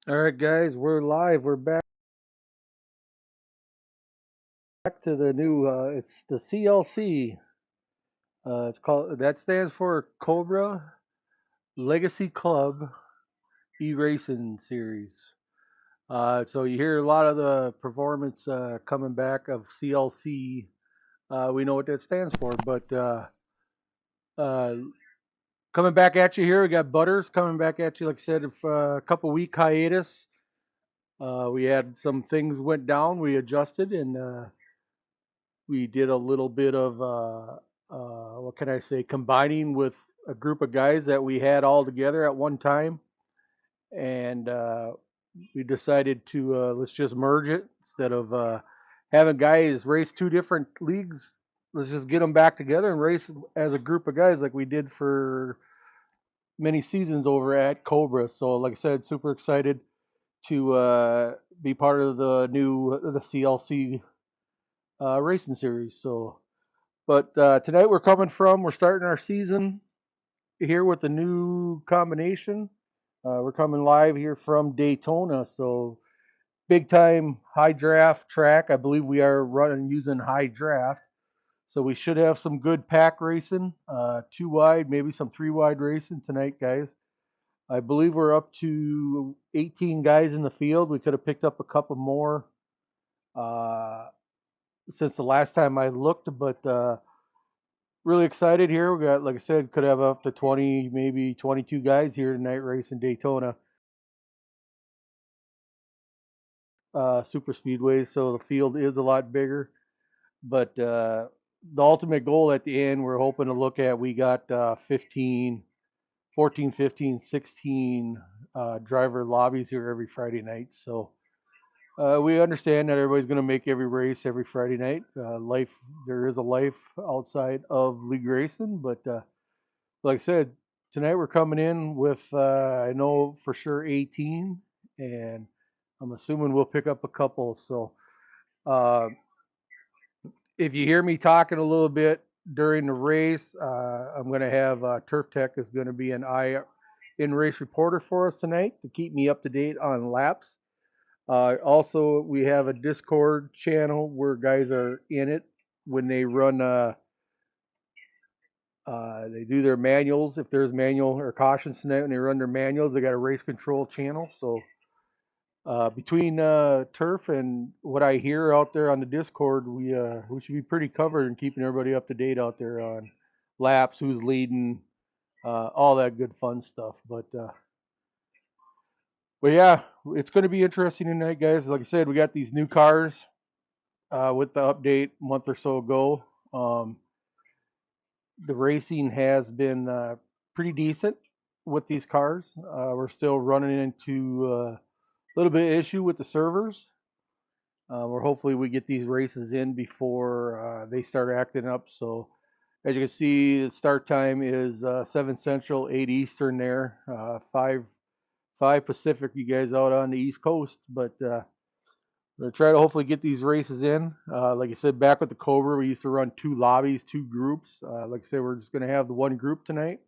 All right, guys, we're live. We're back to the new. It's the C.L.C. It's called. That stands for Cobra Legacy Club E-Racing Series. So you hear a lot of the performance coming back of C.L.C. We know what that stands for, but uh, coming back at you here, we got Butters coming back at you. Like I said, a couple week hiatus. We had some things went down. We adjusted and we did a little bit of what can I say, combining with a group of guys that we had all together at one time, and we decided to let's just merge it instead of having guys race two different leagues. Let's just get them back together and race as a group of guys like we did for many seasons over at Cobra. So, like I said, super excited to be part of the new the CLC racing series. So but tonight we're starting our season here with a new combination. We're coming live here from Daytona, so big time high draft track. I believe we are running using high draft, so we should have some good pack racing, two wide, maybe some three wide racing tonight, guys. I believe we're up to 18 guys in the field. We could have picked up a couple more uh, since the last time I looked, but really excited here. We got, like I said, could have up to 20, maybe 22 guys here tonight racing Daytona super speedways. So the field is a lot bigger. But the ultimate goal at the end, we're hoping to look at, we got 15, 14, 15, 16 driver lobbies here every Friday night. So we understand that everybody's going to make every race every Friday night. There is a life outside of league racing, but like I said, tonight we're coming in with I know for sure 18, and I'm assuming we'll pick up a couple. So uh, if you hear me talking a little bit during the race, I'm going to have Turf Tech is going to be an in race reporter for us tonight to keep me up to date on laps. Also, we have a Discord channel where guys are in it when they run. They do their manuals. If there's manual or cautions tonight, when they run their manuals, they got a race control channel. So between turf and what I hear out there on the Discord, we should be pretty covered in keeping everybody up to date out there on laps, who's leading, all that good fun stuff. But yeah, it's going to be interesting tonight, guys. Like I said, we got these new cars with the update a month or so ago. The racing has been pretty decent with these cars. We're still running into a little bit of issue with the servers. Where hopefully we get these races in before they start acting up. So as you can see, the start time is 7 Central, 8 Eastern there, 5 Pacific, you guys out on the East Coast. But we'll try to hopefully get these races in. Like I said, back with the Cobra, we used to run two lobbies, two groups. Like I said, we're just going to have the one group tonight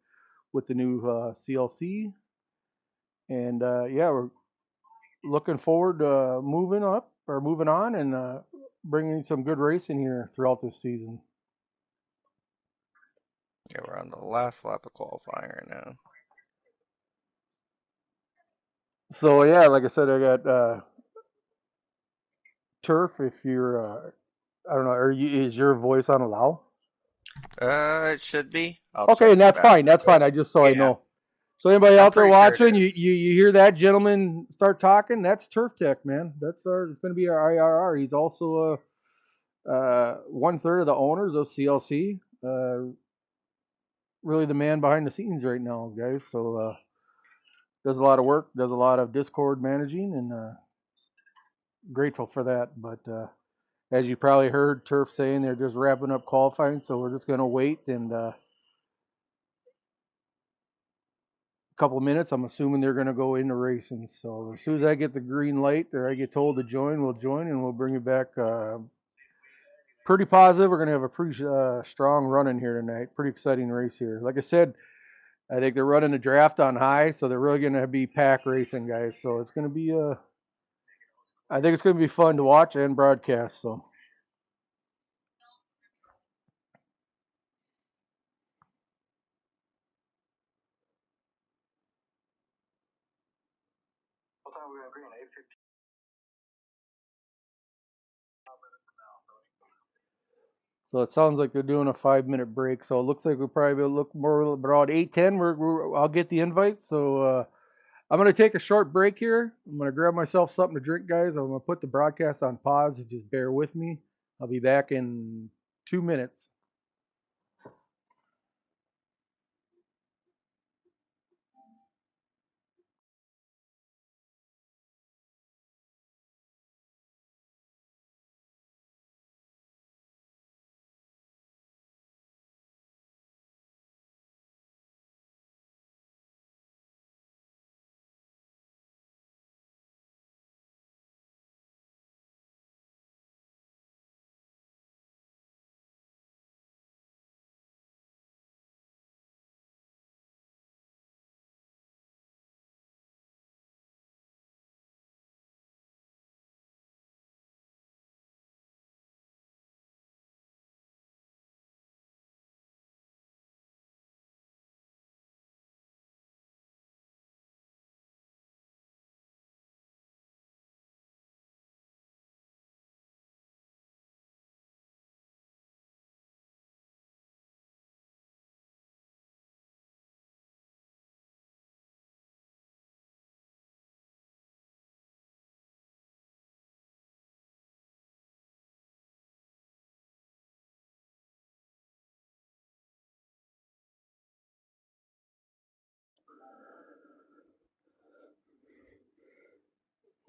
with the new C.L.C. And yeah, we're looking forward to moving up or moving on and bringing some good racing here throughout this season. Yeah, we're on the last lap of qualifying right now. So yeah, like I said, I got turf. If you're, I don't know, is your voice on allow? It should be. I'll Okay, check and the that's back fine. real That's quick. fine. I just so I Yeah, know. So anybody I'm out there pretty sure it watching, is. you hear that gentleman start talking? That's Turf Tech, man. That's our. It's going to be our IRR. He's also one third of the owners of CLC. Really the man behind the scenes right now, guys. So does a lot of work, does a lot of Discord managing, and grateful for that. But as you probably heard Turf saying, they're just wrapping up qualifying, so we're just going to wait and a couple minutes. I'm assuming they're going to go into racing. So as soon as I get the green light or I get told to join, we'll join and we'll bring you back. Pretty positive. We're going to have a pretty strong run in here tonight. Pretty exciting race here. Like I said, I think they're running the draft on high, so they're really going to be pack racing guys. So it's going to be I think it's going to be fun to watch and broadcast. So it sounds like they're doing a 5 minute break. So it looks like we'll probably look more around 8:10. I'll get the invite. So I'm gonna take a short break here. I'm gonna grab myself something to drink, guys. I'm gonna put the broadcast on pause. So just bear with me. I'll be back in 2 minutes.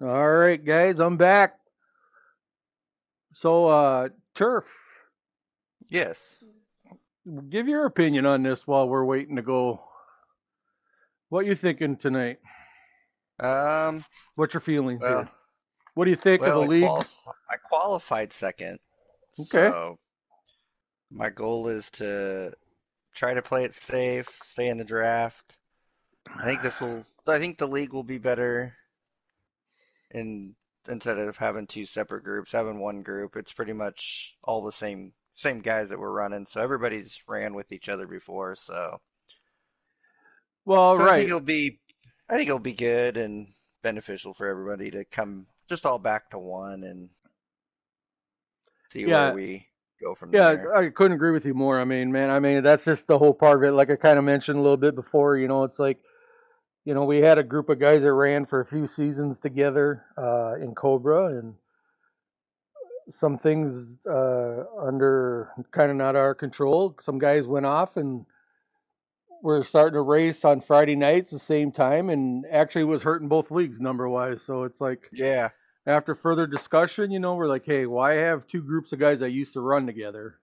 All right, guys, I'm back. So Turf, Yes. give your opinion on this while we're waiting to go. What you thinking tonight? Um, What's your feelings well, here? What do you think of the well, league? I qualified second, Okay. so my goal is to try to play it safe, stay in the draft. I think the league will be better in instead of having two separate groups, having one group. It's pretty much all the same guys that were running, so everybody's ran with each other before, Well, so right. I think it'll be good and beneficial for everybody to come just all back to one and see where Yeah, we go from yeah, there. I couldn't agree with you more. I mean, man, I mean, that's just the whole part of it. Like I kind of mentioned a little bit before, it's like, we had a group of guys that ran for a few seasons together in Cobra, and some things under kind of not our control. Some guys went off and were starting to race on Friday nights the same time, and actually was hurting both leagues number wise. So it's like, Yeah, after further discussion, we're like, hey, why have two groups of guys that used to run together?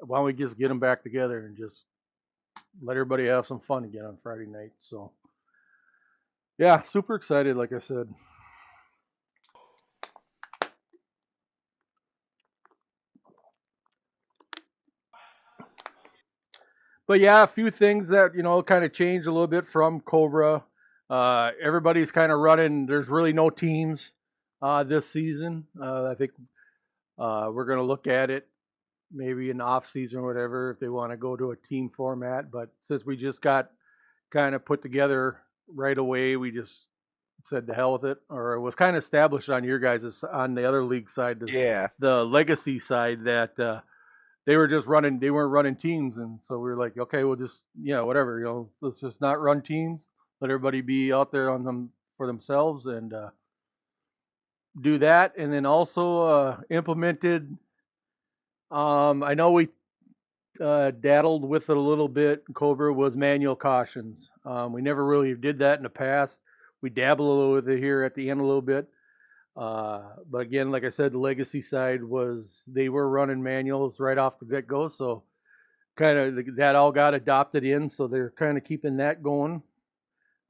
Why don't we just get them back together and just let everybody have some fun again on Friday night? So, yeah, super excited, like I said. But yeah, a few things that, kind of changed a little bit from Cobra. Everybody's kind of running, there's really no teams this season. I think we're going to look at it maybe in the off season or whatever if they want to go to a team format. But since we just got kind of put together right away, we just said to hell with it, or it was kind of established on your guys' on the other league side, yeah. the legacy side, that they weren't running teams, and so we were like, okay, we'll just whatever, let's just not run teams, let everybody be out there on them for themselves, and do that, and then also implemented. I know we daddled with it a little bit. Cobra was manual cautions. We never really did that in the past. We dabble a little with it here at the end a little bit. But again, like I said, the legacy side was they were running manuals right off the get go. So kind of that all got adopted in. So they're kind of keeping that going.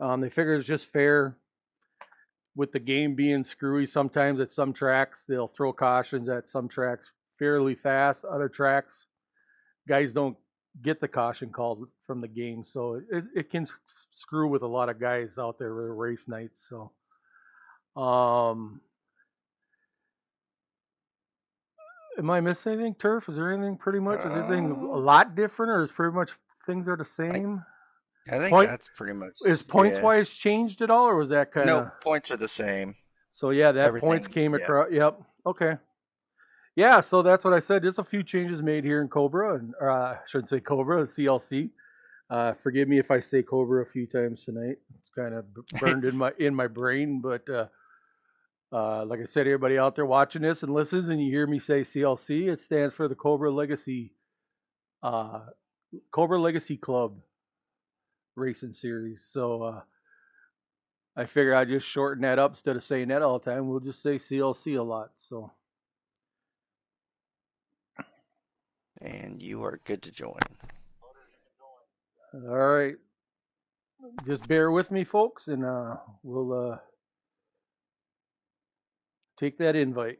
They figure it's just fair with the game being screwy. Sometimes at some tracks, they'll throw cautions at some tracks fairly fast. Other tracks, guys don't. get the caution called from the game. So it can screw with a lot of guys out there with race nights. So um, am I missing anything, Turf? Is there anything pretty much? Is anything a Uh, lot different, or is pretty much things are the I same? I think Point that's pretty much, is points yeah. wise changed at all, or was that kind No, of? points are the same. So yeah, that points Everything, came yeah. across. Yep. Okay. Yeah. So that's what I said. There's a few changes made here in Cobra, and I shouldn't say Cobra, CLC. Forgive me if I say Cobra a few times tonight. It's kind of burned in my brain, but like I said, everybody out there watching this and listens, and you hear me say CLC, it stands for the uh, Cobra Legacy Club Racing Series. So I figure I just shorten that up instead of saying that all the time. We'll just say CLC a lot. So And you are good to join. all right, just bear with me, folks, and we'll take that invite.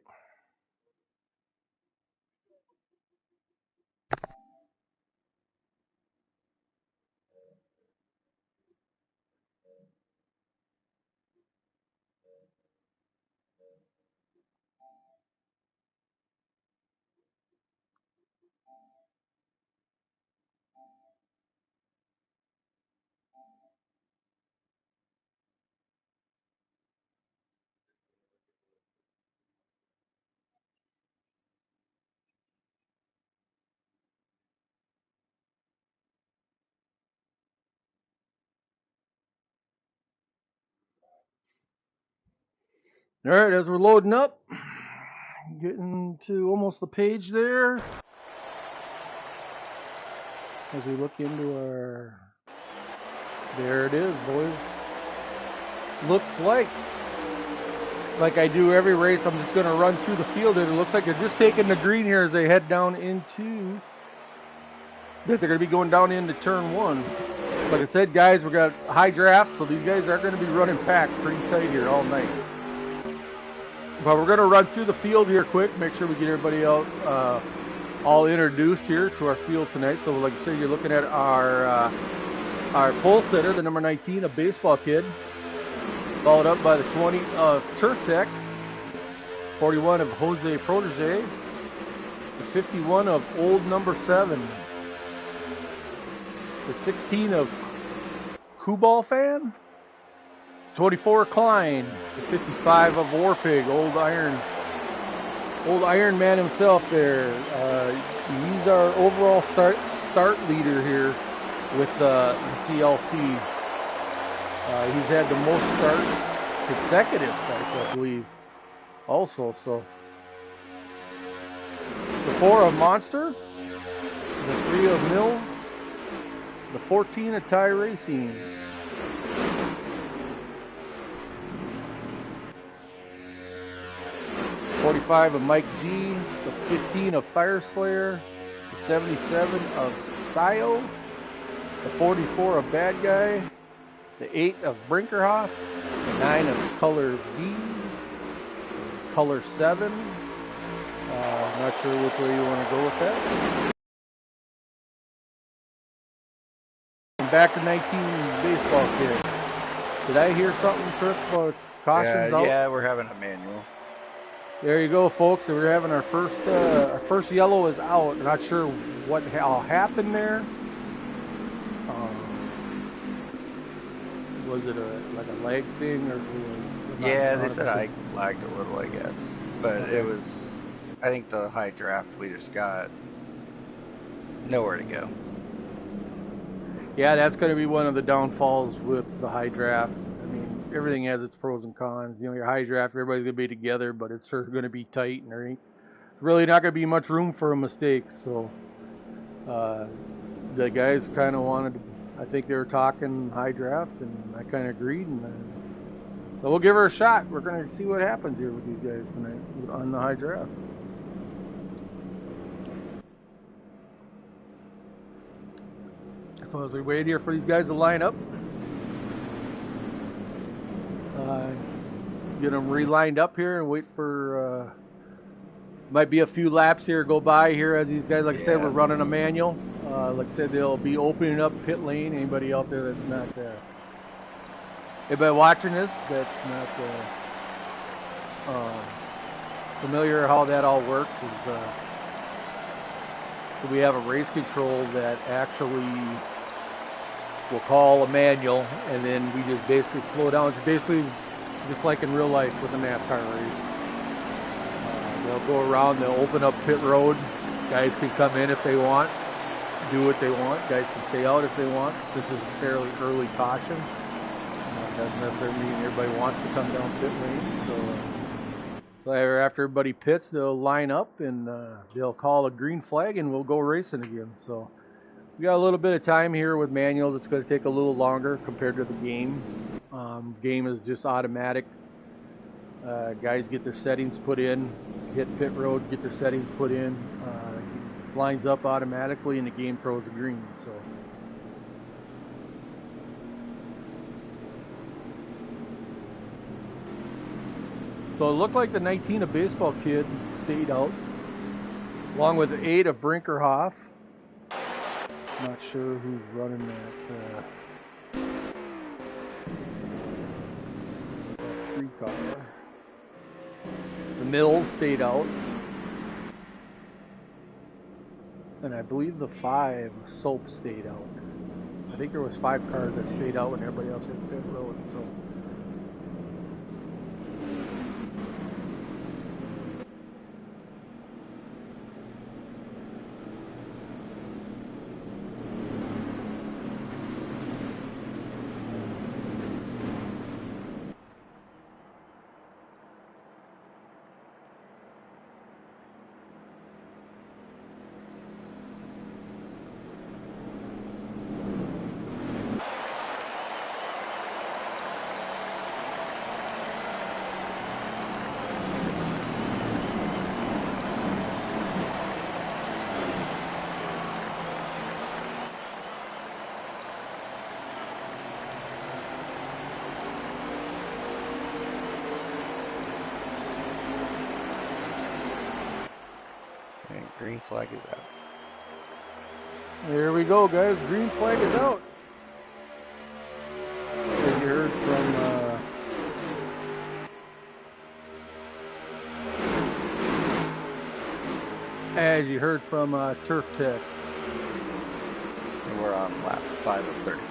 All right, as we're loading up, getting to almost the page there. As we look into our, there it is, boys. Looks like I do every race, I'm just going to run through the field, and it looks like they're just taking the green here as they head down into, that they're going to be going down into turn one. Like I said, guys, we got high draft, so these guys are going to be running packed pretty tight here all night. But we're going to run through the field here quick, make sure we get everybody out all introduced here to our field tonight. So like I said, you're looking at our pole sitter, the number 19, a baseball kid, followed up by the 20 of Turf Tech, 41 of Jose Protege, the 51 of Old Number 7, the 16 of Kubal Fan, 24 Klein, the 55 of Warpig, Old Iron Man himself there. He's our overall start leader here with the CLC. He's had the most consecutive starts, I believe, also. So the 4 of Monster, the 3 of Mills, the 14 of Ty Racing, the 45 of Mike G, the 15 of Fire Slayer, the 77 of Sio, the 44 of Bad Guy, the 8 of Brinkerhoff, the 9 of Color V, Color 7. Not sure which way you want to go with that. And back to 19 baseball kid. Did I hear something, Chris, about cautions out? Yeah, we're having a manual. There you go, folks. We're having our first yellow is out. Not sure what all happened there. Was it like a leg thing, or was Yeah, they said I lagged a little, I guess. But okay. it was, I think the high draft, we just got nowhere to go. Yeah, that's going to be one of the downfalls with the high draft. I mean, everything has its pros and cons. You know, your high draft, everybody's going to be together, but it's sure going to be tight, and there ain't really not going to be much room for a mistake. So the guys kind of wanted, I think they were talking high draft, and I kind of agreed. And so we'll give her a shot. We're going to see what happens here with these guys tonight on the high draft. So as we wait here for these guys to line up, get them relined up here and wait for, might be a few laps here go by here as these guys, like I said, we're running a manual. Like I said, they'll be opening up pit lane. Anybody out there that's not anybody watching this that's not familiar how that all works is so we have a race control that actually will call a manual, and then we just basically slow down. It's basically just like in real life with a NASCAR race. They'll go around, they'll open up pit road. Guys can come in if they want, do what they want. Guys can stay out if they want. This is a fairly early caution. Doesn't necessarily mean everybody wants to come down pit lane. So after everybody pits, they'll line up and they'll call a green flag and we'll go racing again. So we got a little bit of time here with manuals. It's going to take a little longer compared to the game. Game is just automatic. Guys get their settings put in, hit pit road, get their settings put in. Lines up automatically and the game throws a green. So it looked like the 19 of baseball kid stayed out, along with the 8 of Brinkerhoff. Not sure who's running that 3 car. The Mills stayed out. And I believe the 5 Soap stayed out. I think there was 5 cars that stayed out when everybody else hit pit road. So. Green flag is out. There we go, guys. Green flag is out. As you heard from Turf Tech. And we're on lap 5 of 32.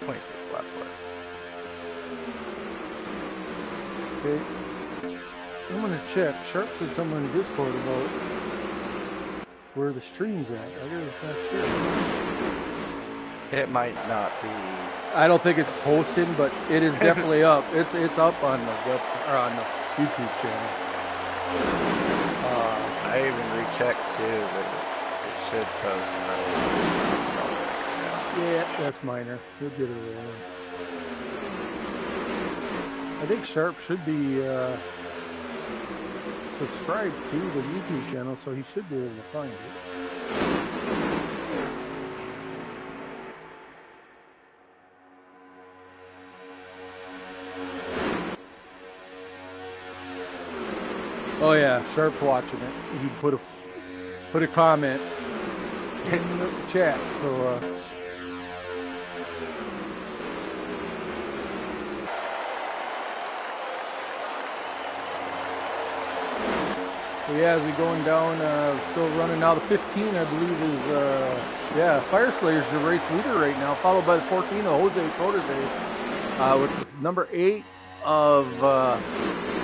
26 laps left. Okay. I'm gonna check. Sharp said something in Discord about where the stream's at. I guess not sure. It might not be. I don't think it's posted, but it is definitely up. It's up on the website or on the YouTube channel. I even rechecked too, but it should post. Yeah, that's minor. You'll get it there. I think Sharp should be subscribed to the YouTube channel, so he should be able to find it. Oh yeah, Sharp's watching it. He put a comment in the chat, so yeah, as we going down, still running now. The 15, I believe, is Fire Slayer's the race leader right now, followed by the 14 of Jose Protege, with number 8 of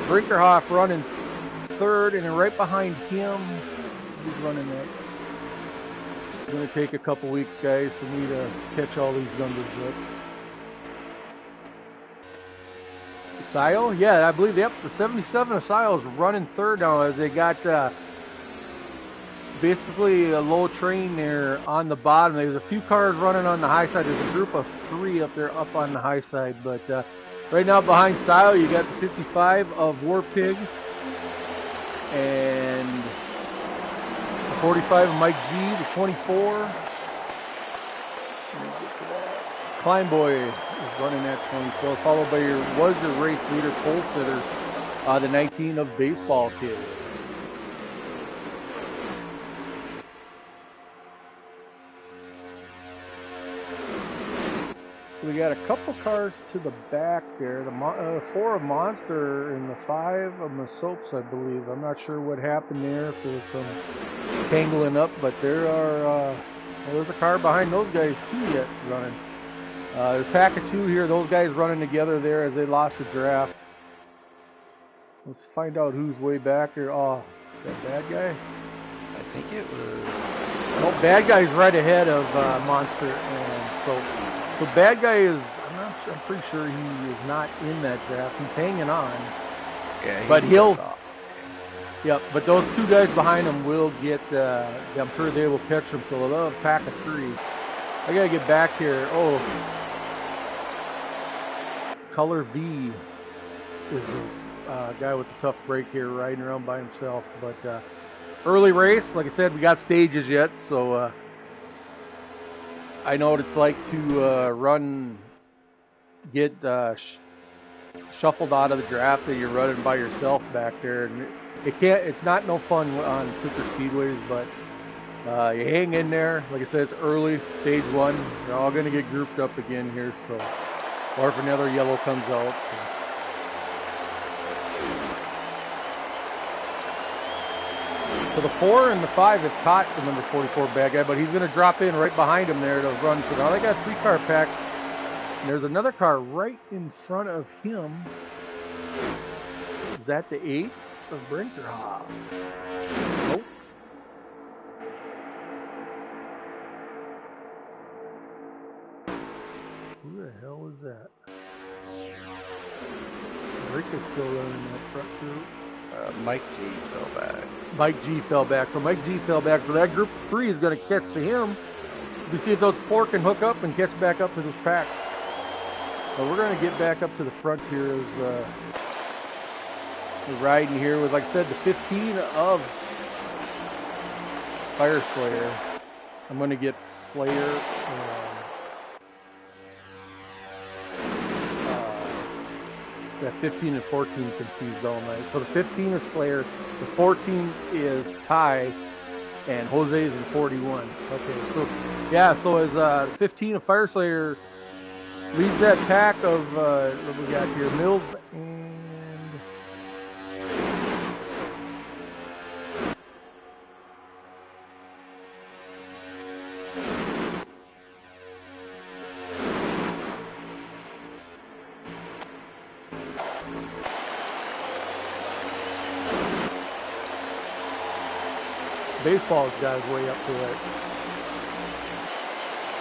Brinkerhoff running 3rd, and then right behind him, who's running that? It's going to take a couple weeks, guys, for me to catch all these numbers up. Sile? Yeah, I believe, yep, the 77 of Sile is running 3rd now as they got basically a low train there on the bottom. There's a few cars running on the high side. There's a group of 3 up there up on the high side. But right now behind Sile, you got the 55 of War Pig and the 45 of Mike G, the 24. Climb Boy is running at 24, followed by your race leader pole sitter, the 19 of Baseball Kid. we got a couple cars to the back there. The 4 of Monster and the 5 of Masopes, I believe. I'm not sure what happened there, if there was some tangling up, but there are, well, there's a car behind those guys too yet running. There's a pack of 2 here, those guys running together there as they lost the draft. Let's find out who's way back here. Oh, that bad guy? I think it was. No, bad guy's right ahead of Monster, and so bad guy is. I'm pretty sure he is not in that draft. He's hanging on. Yeah, but he'll. Off. Yep, but those 2 guys behind him will get. I'm sure they will catch him. So they'll have a pack of 3. I gotta get back here. Oh, Color V is the guy with the tough break here, riding around by himself, but. Early race, like I said, we got stages yet, so I know what it's like to get shuffled out of the draft that you're running by yourself back there, and it's not no fun on super speedways, but you hang in there. Like I said, it's early, stage 1. They're all going to get grouped up again here, so or if another yellow comes out. So. So the 4 and the 5 have caught the number 44 bad guy, but he's going to drop in right behind him there to run. So now they got a 3-car pack. And there's another car right in front of him. Is that the 8 of Brinkerhoff? Nope. Who the hell is that? Brink is still running that truck group. Mike G fell back. Mike G fell back. So Mike G fell back. So that group 3 is going to catch to him to see if those 4 can hook up and catch back up to this pack. So we're going to get back up to the front here as we're riding here with, like I said, the 15 of Fire Slayer. I'm going to get Slayer. That 15 and 14 confused all night. So the 15 is Slayer, the 14 is Ty, and Jose's in 41. Okay, so yeah, so as 15 of Fire Slayer leads that pack of what we got here, Mills and Baseball's got his way up to that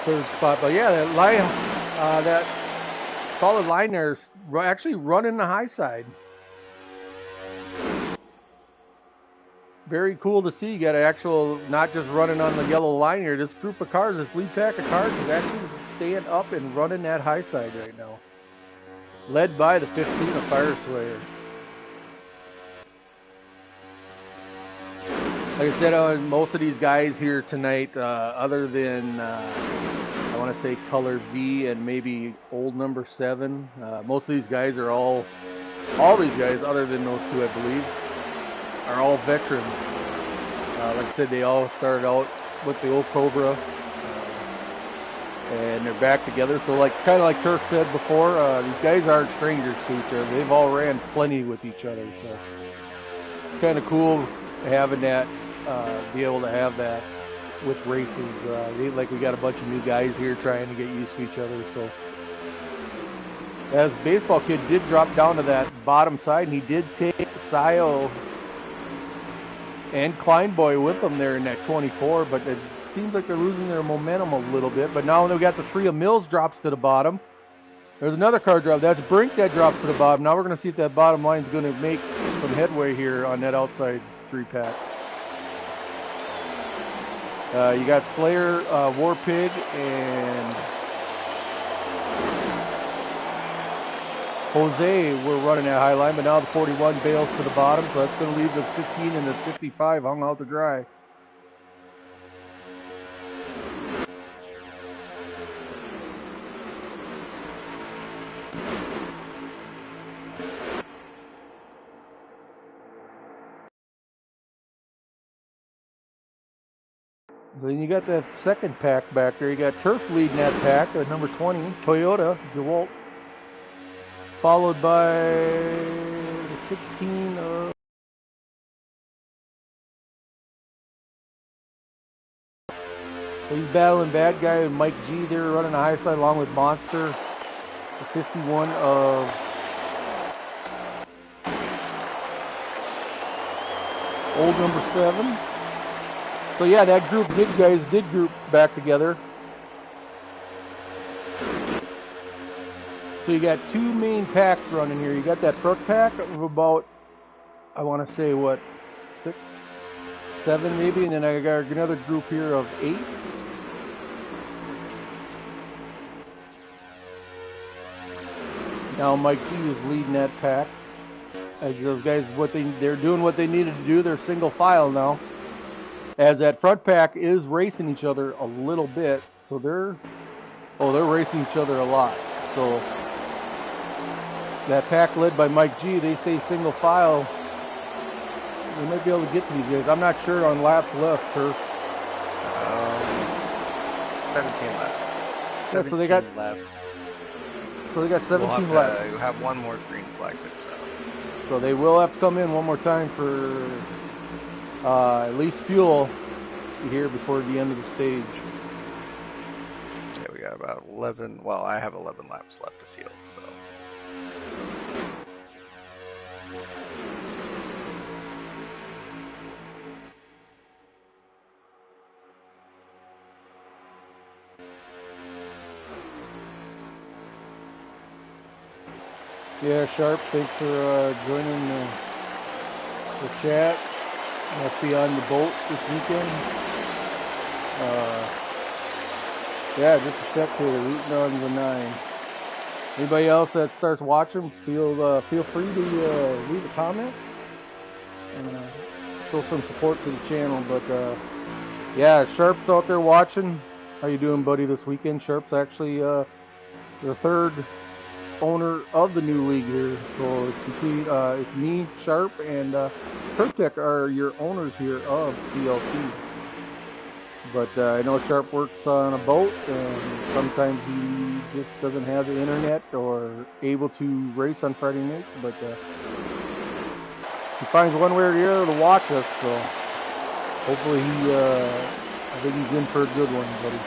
3rd spot. But yeah, that line, that solid line there is actually running the high side. Very cool to see. You got an actual, not just running on the yellow line here. This group of cars, this lead pack of cars is actually staying up and running that high side right now. Led by the 15 of Fire Slayer. Like I said, most of these guys here tonight, other than I want to say Color V and maybe old number 7, most of these guys are all these guys, other than those 2, I believe, are all veterans. Like I said, they all started out with the old Cobra, and they're back together. So, like kind of like Turk said before, these guys aren't strangers to each other. They've all ran plenty with each other. So it's kind of cool having that. Be able to have that with races. Like we got a bunch of new guys here trying to get used to each other. So as baseball kid did drop down to that bottom side, and he did take Sio and Kleinboy with them there in that 24, but it seems like they're losing their momentum a little bit. But now we got the 3 of Mills drops to the bottom. There's another car drop. That's Brink that drops to the bottom. Now we're going to see if that bottom line is going to make some headway here on that outside 3-pack. You got Slayer, Warpig, and Jose were running that high line, but now the 41 bails to the bottom, so that's going to leave the 15 and the 55 hung out to dry. Then you got that second pack back there. You got Turf leading that pack, number 20, Toyota, DeWalt. Followed by the 16 he's battling bad guy and Mike G there running the high side along with Monster. The 51 of old number 7. So yeah, that group, his guys did group back together. So you got 2 main packs running here. You got that front pack of about, I want to say what, 6, 7 maybe, and then I got another group here of 8. Now Mike G is leading that pack. As those guys, they're doing what they needed to do. They're single file now. As that front pack is racing each other a little bit, so they're racing each other a lot. So that pack led by Mike G, they stay single file. They might be able to get to these guys. I'm not sure on laps left, Turf. 17 left. 17 so they got left. So they got 17 laps. We'll have one more green flag fixed up. So they will have to come in one more time for at least fuel here before the end of the stage. Yeah, we got about 11. Well, I have 11 laps left to field, so. Yeah, Sharp, thanks for joining the chat. Must be on the boat this weekend. Yeah, just a spectator rooting on the 9. Anybody else that starts watching, feel free to leave a comment. Show some support to the channel. But yeah, Sharp's out there watching. How you doing, buddy? This weekend, Sharp's actually the 3rd owner of the new league here. So it's between it's me, Sharp, and Pertec are your owners here of C.L.C. But I know Sharp works on a boat, and sometimes he just doesn't have the internet or able to race on Friday nights. But he finds one way or the other to watch us. So hopefully I think he's in for a good one, buddy.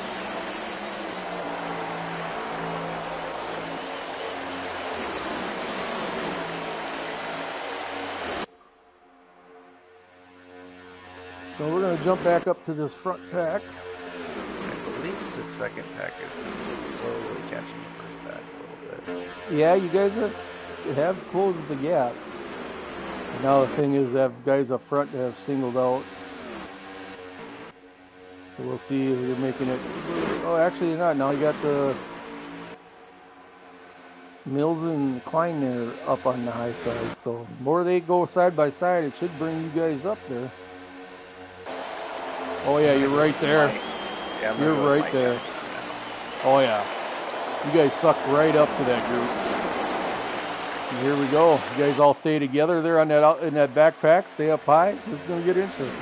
So we're going to jump back up to this front pack. I believe the second pack is slowly catching the first pack a little bit. Yeah, you guys have closed the gap. And now the thing is that guys up front have singled out. So we'll see if they're making it. Oh, actually you're not. Now you got the Mills and Klein there up on the high side. So the more they go side by side, it should bring you guys up there. Oh yeah, you're right there. Yeah, you're right there. Oh yeah. You guys sucked right up to that group. And here we go. You guys all stay together there on that in that backpack. Stay up high. It's gonna get interesting.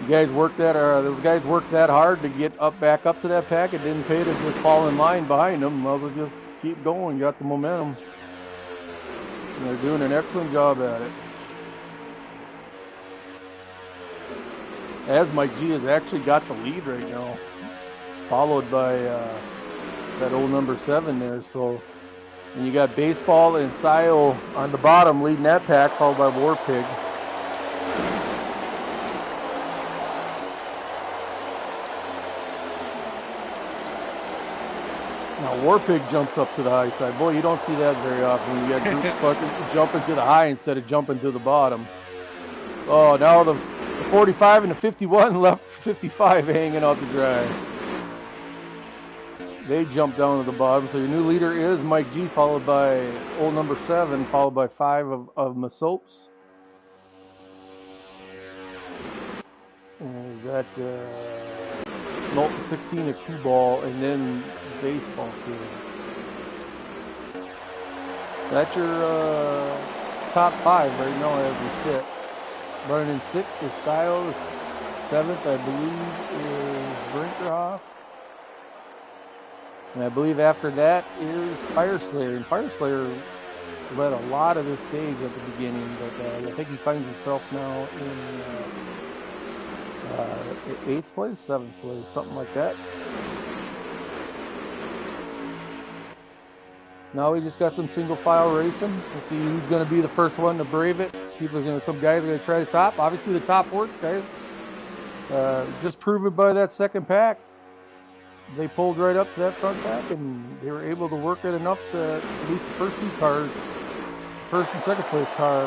You guys worked that. Those guys worked that hard to get back up to that pack. It didn't pay to just fall in line behind them. Well, they'll just keep going. You got the momentum. And they're doing an excellent job at it. As Mike G has actually got the lead right now, followed by that old number 7 there. So, and you got Baseball and Sile on the bottom leading that pack, followed by War Pig. Now War Pig jumps up to the high side. Boy, you don't see that very often. You got groups fucking jumping to the high instead of jumping to the bottom. Oh, now the 45 and the 51 left 55 hanging out to dry. They jump down to the bottom. So your new leader is Mike G, followed by old number 7, followed by 5 of Masopes. And that 16 a cue ball, and then Baseball too. That's your top 5 right now as we sit. Running in 6th is C.L.C. 7th, I believe, is Brinkerhoff. And I believe after that is Fire Slayer. And Fire Slayer led a lot of this stage at the beginning, but I think he finds himself now in 8th place, 7th place, something like that. Now we just got some single file racing. We'll see who's going to be the first one to brave it. See if there's some guys are going to try the top. Obviously the top works, guys. Just proven by that second pack. They pulled right up to that front pack, and they were able to work it enough to at least the first 2 cars, first and second place car,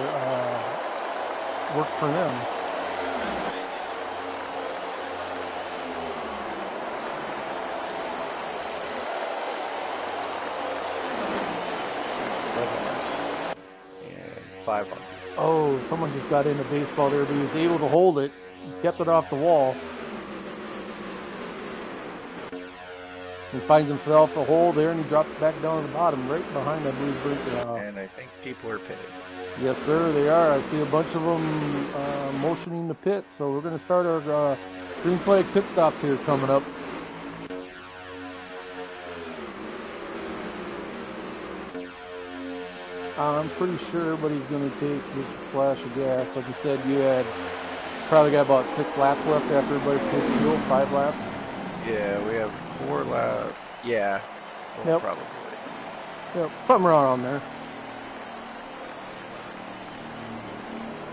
worked for them. And 5 on. Oh, someone just got into baseball there, but he was able to hold it. He kept it off the wall. He finds himself a hole there, and he drops back down to the bottom, right behind, I believe, Brinkerhoff. And I think people are pitted. Yes, sir, they are. I see a bunch of them motioning the pit, so we're going to start our green flag pit stops here coming up. I'm pretty sure everybody's going to take this splash of gas. Like you said, you had probably got about 6 laps left after everybody takes fuel, 5 laps. Yeah, we have 4 laps. Yeah, well, Yep. probably. Yep, something around there.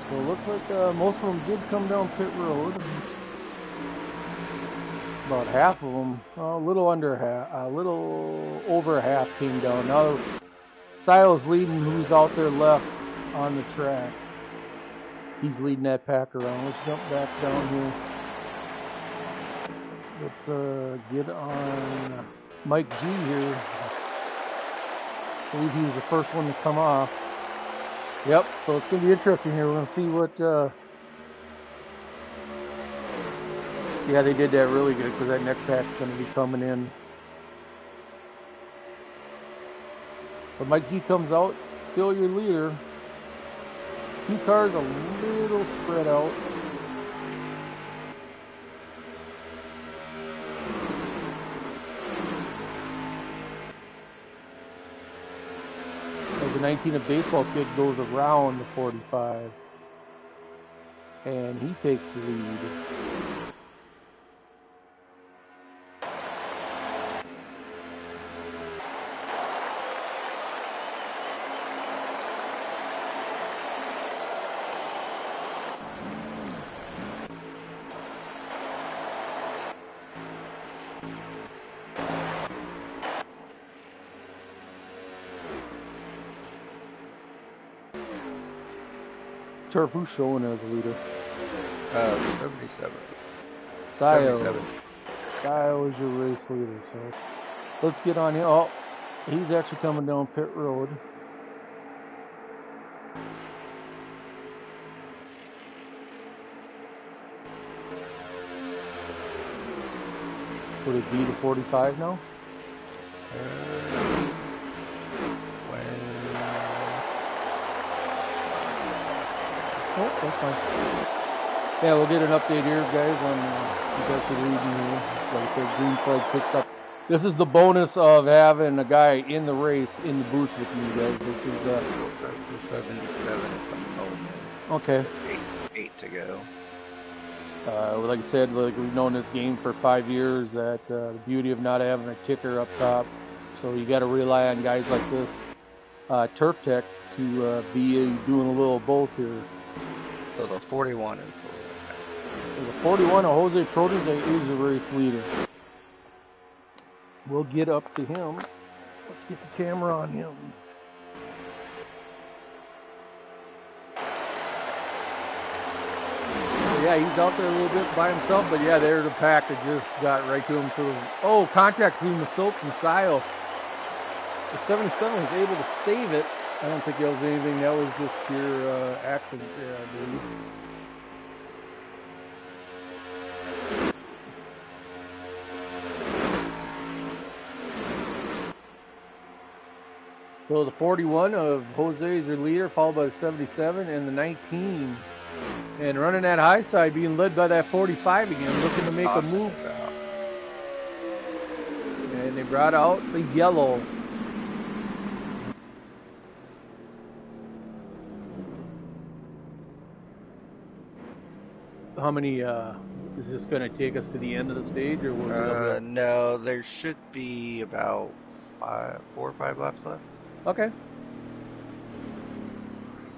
So it looks like most of them did come down pit road. About half of them, a little under half, a little over half came down. Now Silo's leading who's out there left on the track. He's leading that pack around. Let's jump back down here. Let's get on Mike G here. I believe he was the first one to come off. Yep, so it's going to be interesting here. We're going to see what... Yeah, they did that really good because that next pack's going to be coming in. But Mike G comes out, still your leader. 2 cars a little spread out. As the 19 of baseball kid goes around the 45. And he takes the lead. Turf, who's showing as a leader? 77. Sio. 77. Sio is your race leader, so let's get on here. Oh, he's actually coming down pit road. Would it be the 45 now? Oh, that's fine. Yeah, we'll get an update here, guys, on you guys are leading here. Like I said, green flag picked up. This is the bonus of having a guy in the race in the booth with you guys. This is It says the 77 at the moment. okay. 8 to go. Like I said, like we've known this game for 5 years. That the beauty of not having a ticker up top, so you got to rely on guys like this, Turf Tech, to be doing a little of both here. So the 41 is the leader. So the 41 of Jose Protege is the race leader. We'll get up to him. Let's get the camera on him. Yeah, he's out there a little bit by himself, but yeah, there's a pack that just got right to him. So, contact between the Silk and Sio. The 77 was able to save it. I don't think that was anything. That was just pure accident there, I believe. So the 41 of Jose is your leader, followed by the 77 and the 19. And running that high side, being led by that 45 again, looking to make a Dawson move. is out. And they brought out the yellow. How many, is this going to take us to the end of the stage, or will we No, there should be about 4 or 5 laps left. Okay.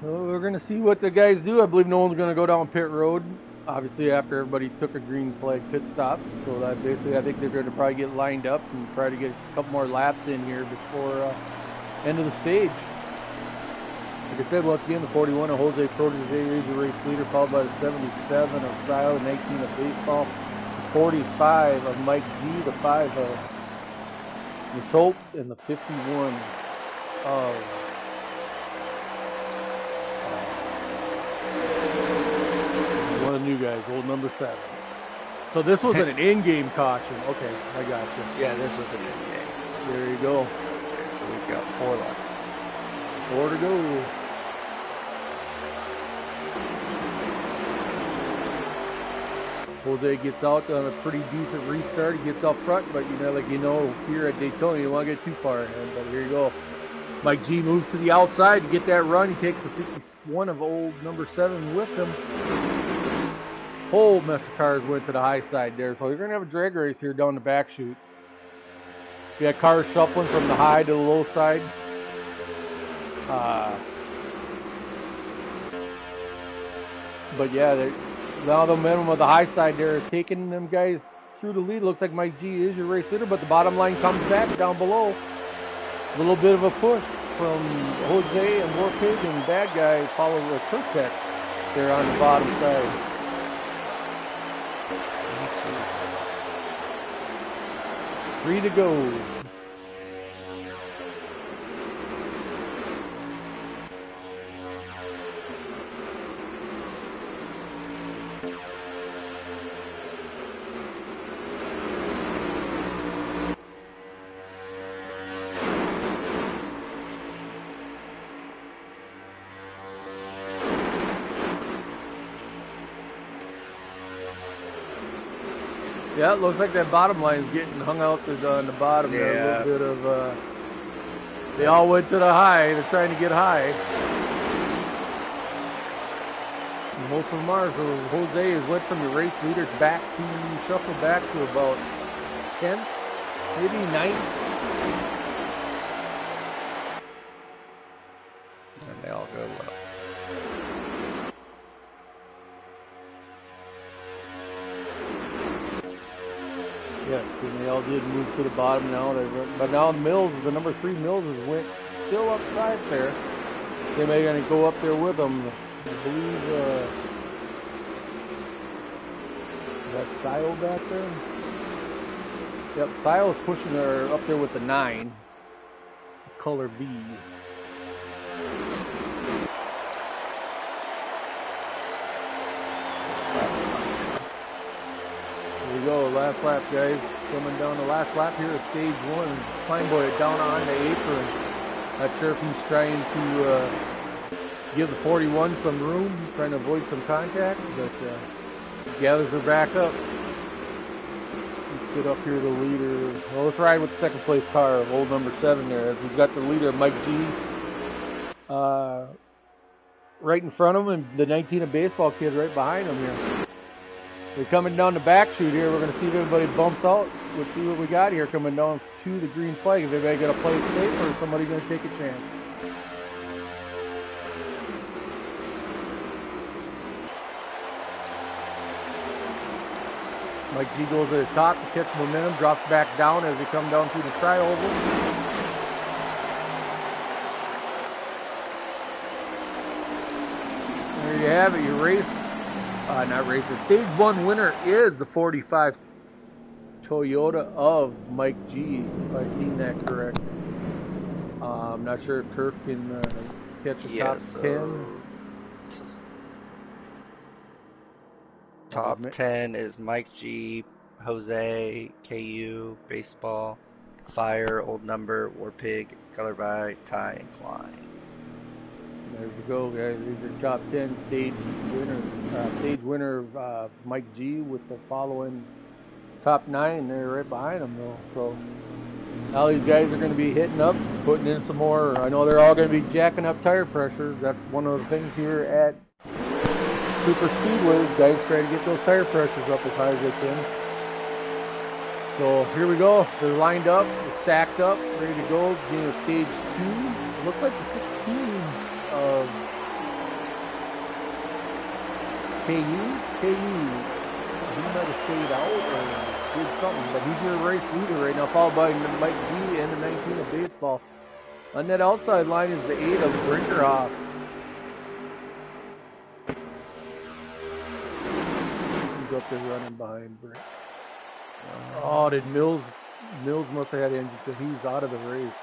So we're going to see what the guys do. I believe no one's going to go down pit road. Obviously, after everybody took a green flag pit stop. So that basically, I think they're going to probably get lined up and try to get a couple more laps in here before end of the stage. Like I said, once again, the 41 of Jose Protege is the race leader, followed by the 77 of C.L.C, the 19 of Baseball, the 45 of Mike G, the 5 of Miss and the 51 of one of the new guys, old number 7. So this wasn't an in-game caution. Okay, I got you. Yeah, this was an in-game. There you go. Okay, so we've got 4 left. 4 to go. Jose gets out on a pretty decent restart. He gets up front, but here at Daytona, you don't want to get too far ahead. But here you go. Mike G moves to the outside to get that run. He takes the 51 of old number 7 with him. Whole mess of cars went to the high side there. So you're going to have a drag race here down the back chute. You got cars shuffling from the high to the low side. But yeah, now the momentum of the high side there is taking them guys through the lead. Looks like Mike G is your race leader, but the bottom line comes back down below. A little bit of a push from Jose and Warpig, and Bad Guy follow with Kurtek there on the bottom side. 3 to go. Yeah, it looks like that bottom line is getting hung out on the bottom. Yeah. There. A little bit of, they all went to the high. They're trying to get high. And most of them are. So Jose has went from the race leaders back to, shuffle back to about 10th, maybe 9th. And they all go low. Yes, and they all did move to the bottom now. But now Mills, the number 3 Mills, went still upside there. They may going to go up there with them. I believe that Sile back there. Yep, Sile is pushing her up there with the 9, color B. Here we go, last lap, guys. Coming down the last lap here at stage 1. Fine Boy down on the apron. Not sure if he's trying to give the 41 some room, trying to avoid some contact, but he gathers her back up. Let's get up here to the leader. Well, let's ride with the second place car of old number 7 there. We've got the leader, Mike G, right in front of him, and the 19 of Baseball kid right behind him here. They're coming down the back chute here. We're going to see if everybody bumps out. We'll see what we got here coming down to the green flag. If everybody going to play it safe, or is somebody going to take a chance? Mike G goes to the top to catch momentum, drops back down as they come down through the tri-oval. There you have it, your race. Not racing. Stage 1 winner is the 45 Toyota of Mike G, if I've seen that correct. I'm not sure if Turf can catch a top 10. Top 10 is Mike G, Jose, KU, Baseball, Fire, Old Number, War Pig, Color by Ty and Klein. There's the go, guys. These are top 10 stage winner of Mike G with the following top 9. They're right behind him, though. So now these guys are going to be hitting up, putting in some more. I know they're all going to be jacking up tire pressures. That's one of the things here at Super Speedways. Guys try to get those tire pressures up as high as they can. So here we go. They're lined up, they're stacked up, ready to go. Beginning of stage 2. It looks like the 16 of KU. He might have stayed out or did something, but he's your race leader right now, followed by Mike G and the 19 of baseball. On that outside line is the 8 of Brinkerhoff. He's up there running behind Brink. Oh, did Mills must have had injuries because he's out of the race.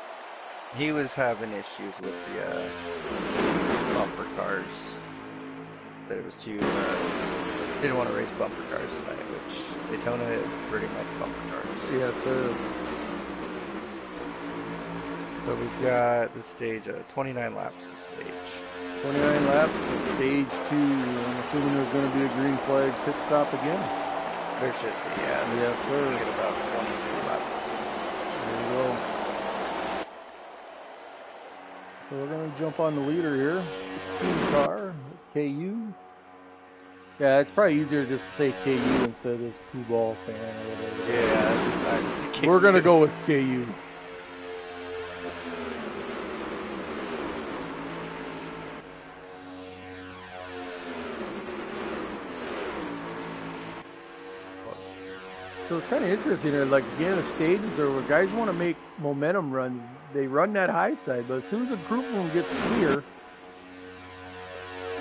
He was having issues with the bumper cars. That it was too, didn't want to race bumper cars tonight, which Daytona is pretty much bumper cars. Yes, sir. So we've got the stage, 29 laps of stage. 29 laps, stage 2. I'm assuming there's going to be a green flag pit stop again. There should be, yeah. Yes, sir. Get about 23 laps. There you go. So we're going to jump on the leader here. 16 car, KU. Yeah, it's probably easier just to say KU instead of this Q-ball fan or whatever. Yeah, that's nice. We're going to go with KU. So it's kind of interesting. Like again, the stages where guys want to make momentum runs, they run that high side, but as soon as the group room gets clear,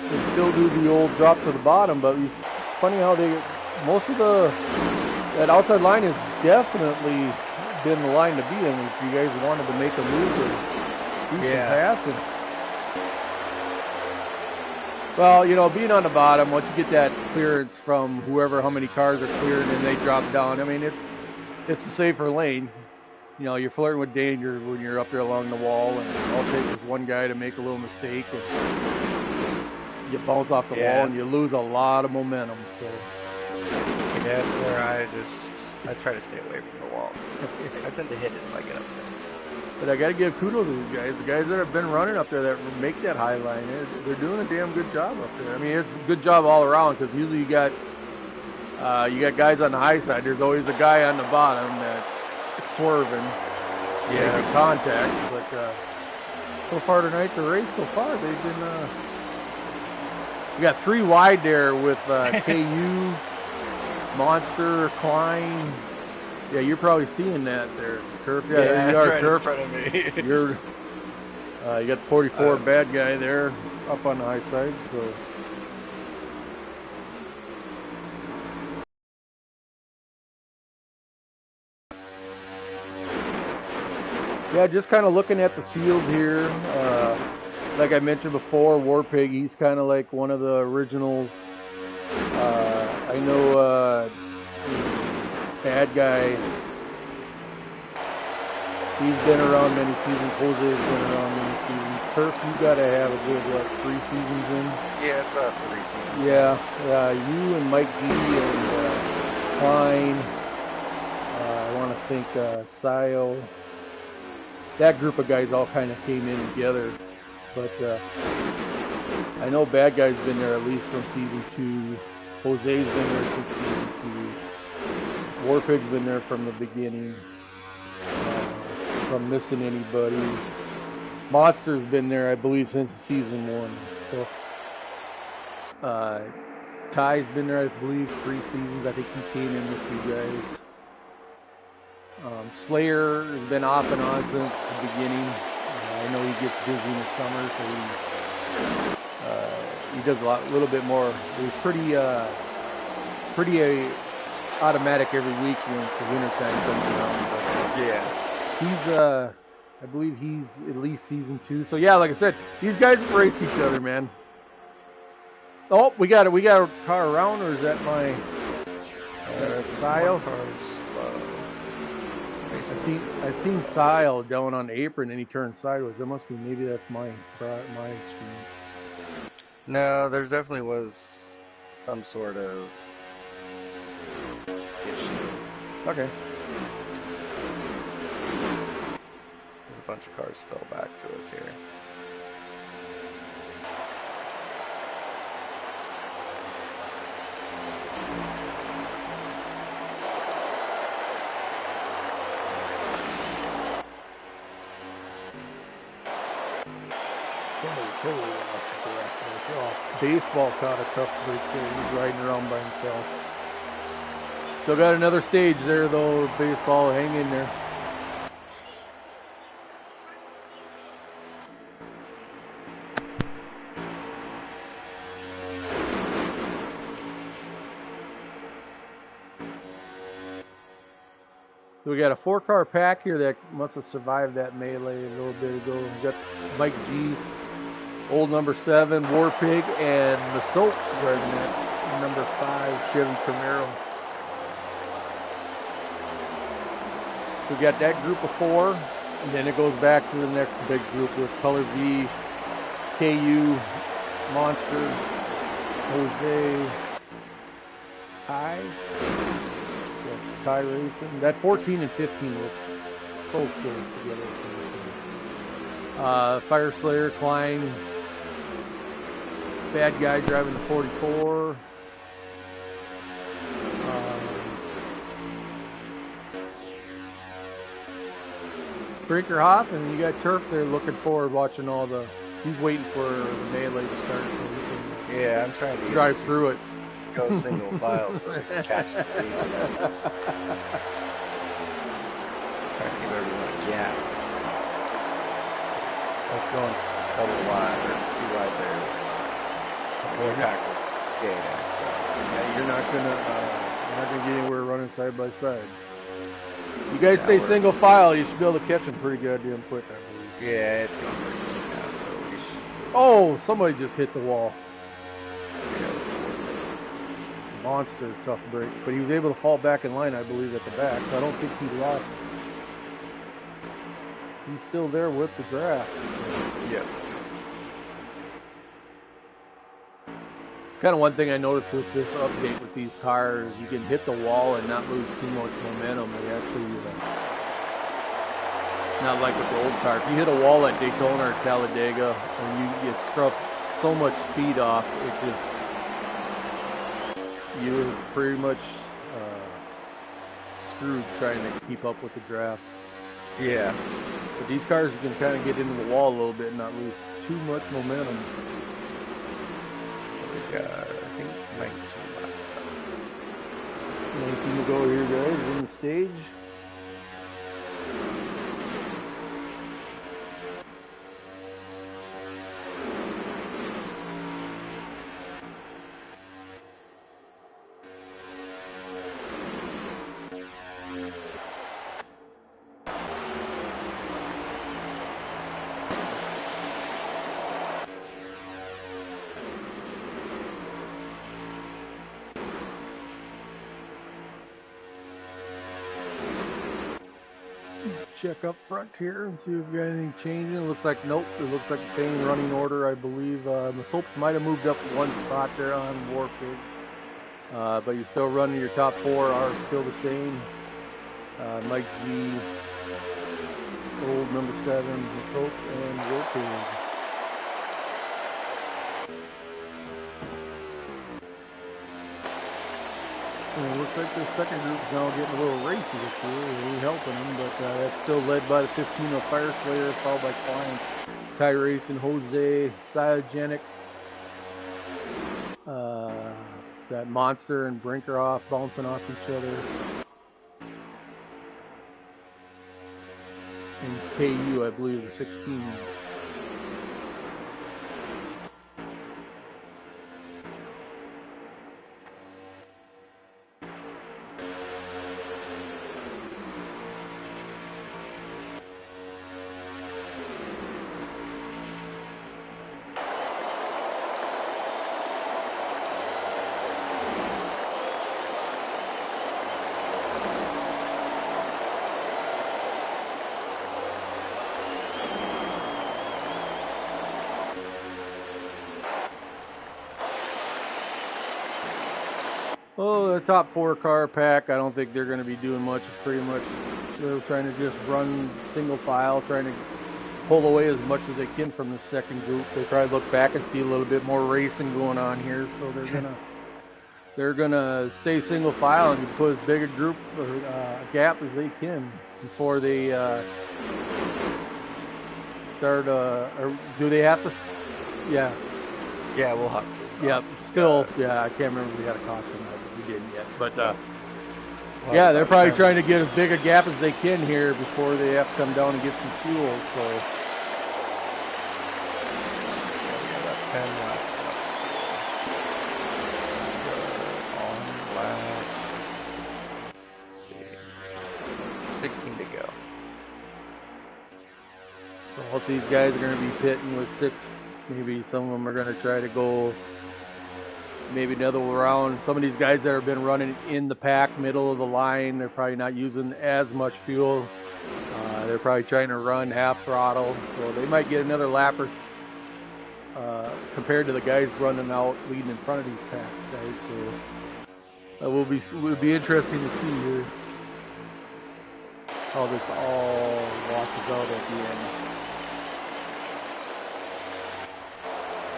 they still do the old drop to the bottom. But it's funny how most of that outside line has definitely been the line to be in if you guys wanted to make a move or do some passing. Well, you know, being on the bottom, once you get that clearance from whoever, how many cars are cleared, and they drop down, I mean, it's a safer lane. You know, you're flirting with danger when you're up there along the wall, and all it takes is one guy to make a little mistake, and you bounce off the wall, and you lose a lot of momentum. So yeah, that's where I try to stay away from the wall. I tend to hit it if I get up there. But I got to give kudos to these guys. The guys that have been running up there that make that high line, they're doing a damn good job up there. I mean, it's a good job all around because usually you got guys on the high side. There's always a guy on the bottom that's swerving, making contact. But so far tonight, the race so far, they've been. We got 3 wide there with KU, Monster, Klein. Yeah, you're probably seeing that there, Turf. Yeah, there you are, right Turf. in front of me. You got the 44 bad guy there up on the high side. So yeah, just kind of looking at the field here. Like I mentioned before, War Pig, he's kind of like one of the originals. I know bad guy. He's been around many seasons. Jose's been around many seasons. Turf, you gotta have a good 3 seasons in. Yeah, it's about 3 seasons. Yeah, you and Mike G and Klein. I want to think C.L.C. That group of guys all kind of came in together. But I know Bad Guy's been there at least from season 2. Jose's been there since season 2. War Pig's been there from the beginning. From missing anybody. Monster's been there, I believe, since season 1. So Ty's been there, I believe, 3 seasons. I think he came in with you guys. Slayer has been off and on since the beginning. I know he gets busy in the summer, so he does a little bit more. He's pretty automatic every week once the winter time comes around. But, he's I believe he's at least season 2. So yeah, like I said, these guys have raced each other, man. Oh, we got a car around, or is that my style? I seen C.L. down on the apron and he turned sideways. That must be, maybe that's my screen. No, there definitely was some sort of issue. Okay. There's a bunch of cars fell back to us here. Somebody totally lost the direction. Baseball caught a tough break there. He's riding around by himself. Still got another stage there though. Baseball, hang in there. So we got a 4-car pack here that must have survived that melee a little bit ago. We got Mike G, old number 7, War Pig, and the Soap driving that number 5 Chevy Camaro. We got that group of 4, and then it goes back to the next big group with Color V, KU, Monster, Jose, Ty. Yes, Ty Racing. That 14 and 15 looks so close together. Fire Slayer, Klein, Bad Guy driving the 44. Brinkerhoff, and you got Turf there looking forward, watching all the. He's waiting for the melee to start. Yeah, I'm trying to drive through it. Go single file so they can catch the lead. Trying to give everyone a gap. That's going double wide or 2 wide there. Boy pack was gaining. So. Yeah, you're not gonna get anywhere running side by side. You guys stay single file, you should be able to catch them pretty goddamn quick, I believe. Yeah, it's going pretty good now, so we should. Oh, somebody just hit the wall. Monster, tough break. But he was able to fall back in line, I believe, at the back. So I don't think he lost. He's still there with the draft. Yep. Kind of one thing I noticed with this update with these cars, you can hit the wall and not lose too much momentum. They actually, not like with the old car. If you hit a wall at Daytona or Talladega and you struck so much speed off, it just, you're pretty much screwed trying to keep up with the draft. Yeah. But these cars, you can kind of get into the wall a little bit and not lose too much momentum. We got, I think, 19 left. 19 to go here, guys, in the stage. Check up front here and see if we've got anything changing. It looks like nope. It looks like the same running order, I believe. The Soaps might have moved up 1 spot there on War Pig, but you're still running. Your top 4 are still the same. Mike G, old number 7, the Soap, and War Pig. And it looks like the second group's now getting a little racy this year. We're helping them, but that's still led by the 15 of Fire Slayer, followed by Klein, Ty Racing, Jose, Cyogenic, that Monster and Brinkerhoff bouncing off each other, and KU, I believe, the 16. Oh, the top 4-car pack, I don't think they're going to be doing much. It's pretty much they're trying to just run single file, trying to pull away as much as they can from the second group. They probably look back and see a little bit more racing going on here, so they're gonna stay single file and put as big a group or gap as they can before they start. Or do they have to? Yeah. Yeah, we'll have to stop. Yeah. Still, yeah. I can't remember if we had a caution, but we didn't yet. But We'll yeah, they're probably 10. trying to get as big a gap as they can here before they have to come down and get some fuel. So. Yeah, about 10 laps. On lap 16 to go. So most of these guys are going to be pitting with 6. Maybe some of them are going to try to go maybe another round. Some of these guys that have been running in the pack, middle of the line, they're probably not using as much fuel. They're probably trying to run half throttle, so they might get another lapper compared to the guys running out leading in front of these packs, guys. So it will be interesting to see here how this all washes out at the end.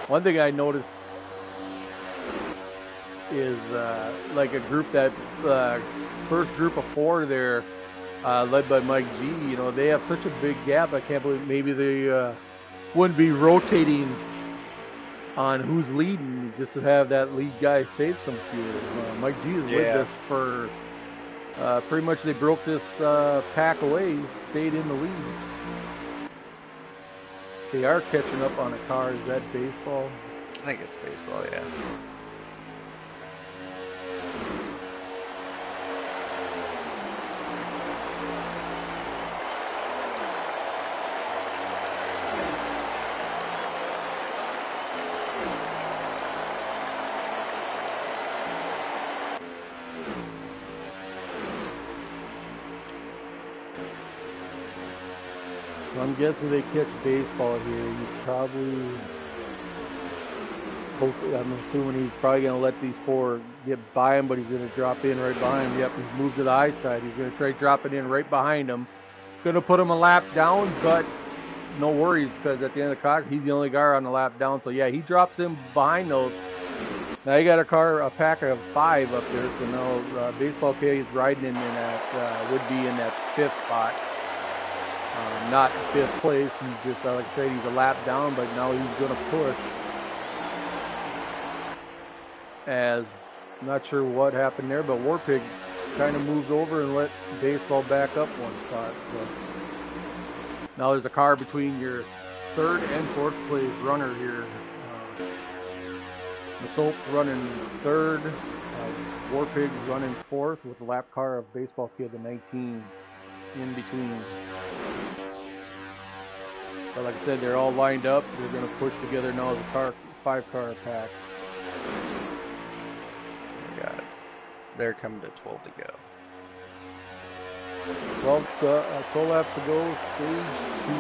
One thing I noticed is like a group that first group of 4 there, led by Mike G. You know, they have such a big gap. I can't believe maybe they wouldn't be rotating on who's leading just to have that lead guy save some fuel. Mike G has led this for pretty much. They broke this pack away, stayed in the lead. They are catching up on a car. Is that baseball? I think it's baseball, yeah. I'm guessing they catch baseball here. He's probably, I'm assuming he's probably going to let these 4 get by him, but he's going to drop in right behind him. Yep, he's moved to the high side. He's going to try dropping in right behind him. It's going to put him a lap down, but no worries, because at the end of the car, he's the only guy on the lap down. So yeah, he drops him behind those. Now you got a pack of 5 up there. So now Baseball K is riding in that, would be in that 5th spot. Not 5th place. He's just, like I said, he's a lap down, but now he's going to push. As I'm not sure what happened there, but Warpig kind of moved over and let Baseball back up 1 spot. So now there's a car between your 3rd and 4th place runner here. Masop running 3rd, Warpig running 4th with the lap car of Baseball Kid, the 19 in between. But like I said, they're all lined up. They're going to push together now as a 5-car pack. They're coming to 12 to go. 12 laps to go, stage 2.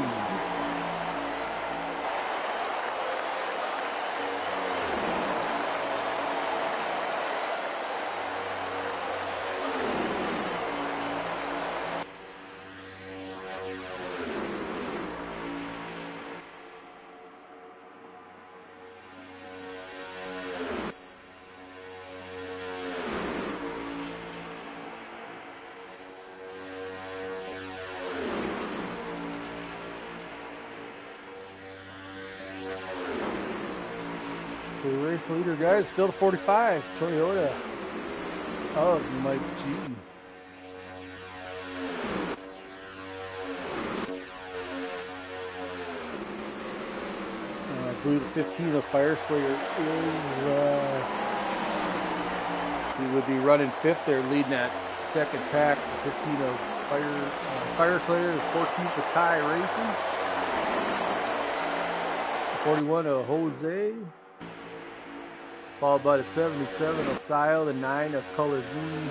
The race leader, guys, still the 45 Toyota of Mike G. I believe the 15 of Fire Slayer is, he would be running 5th there, leading that 2nd pack. The 15 of Fire Slayer is 14th of Kai Racing. The 41 of Jose. Followed by the 77 of Sile, the 9 of Color Green,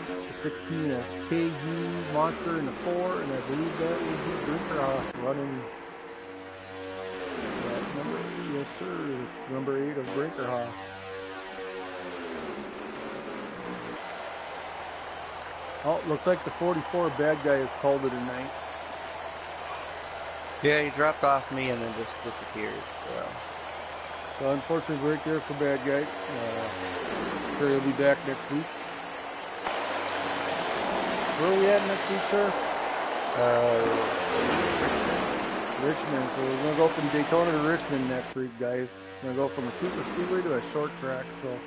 the 16 of KG Monster in the 4, and I believe that is Brinkerhoff running that number. Yes, sir. It's number 8 of Brinkerhoff. Oh, looks like the 44 bad guy has called it a night. Yeah, he dropped off me and then just disappeared. So unfortunately, right there for bad guy. Sure he'll be back next week. Where are we at next week, sir? Richmond. So we're gonna go from Daytona to Richmond next week, guys. We're gonna go from a super speedway to a short track. So.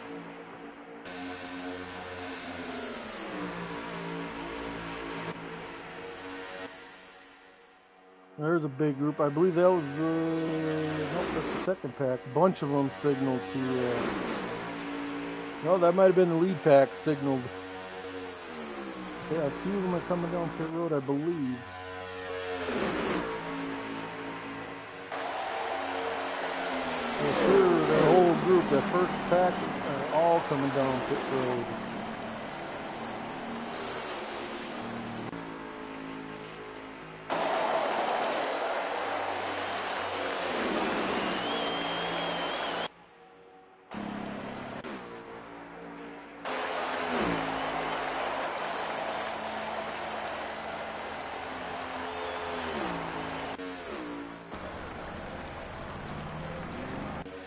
There's a big group. I believe that was nope, that's the second pack. A bunch of them signaled to. No, that might have been the lead pack signaled. Yeah, a few of them are coming down pit road, I believe. For sure, the whole group, that first pack, are all coming down pit road.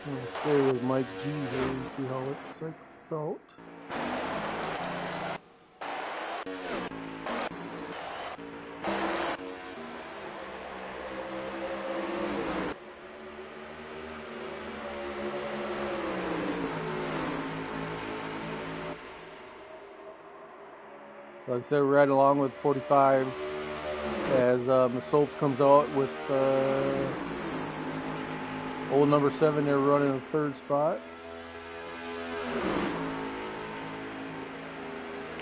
We'll stay with Mike G here and see how it cycles out. Like I said, we're right along with 45 as Masop comes out with old number 7 there running in the third spot.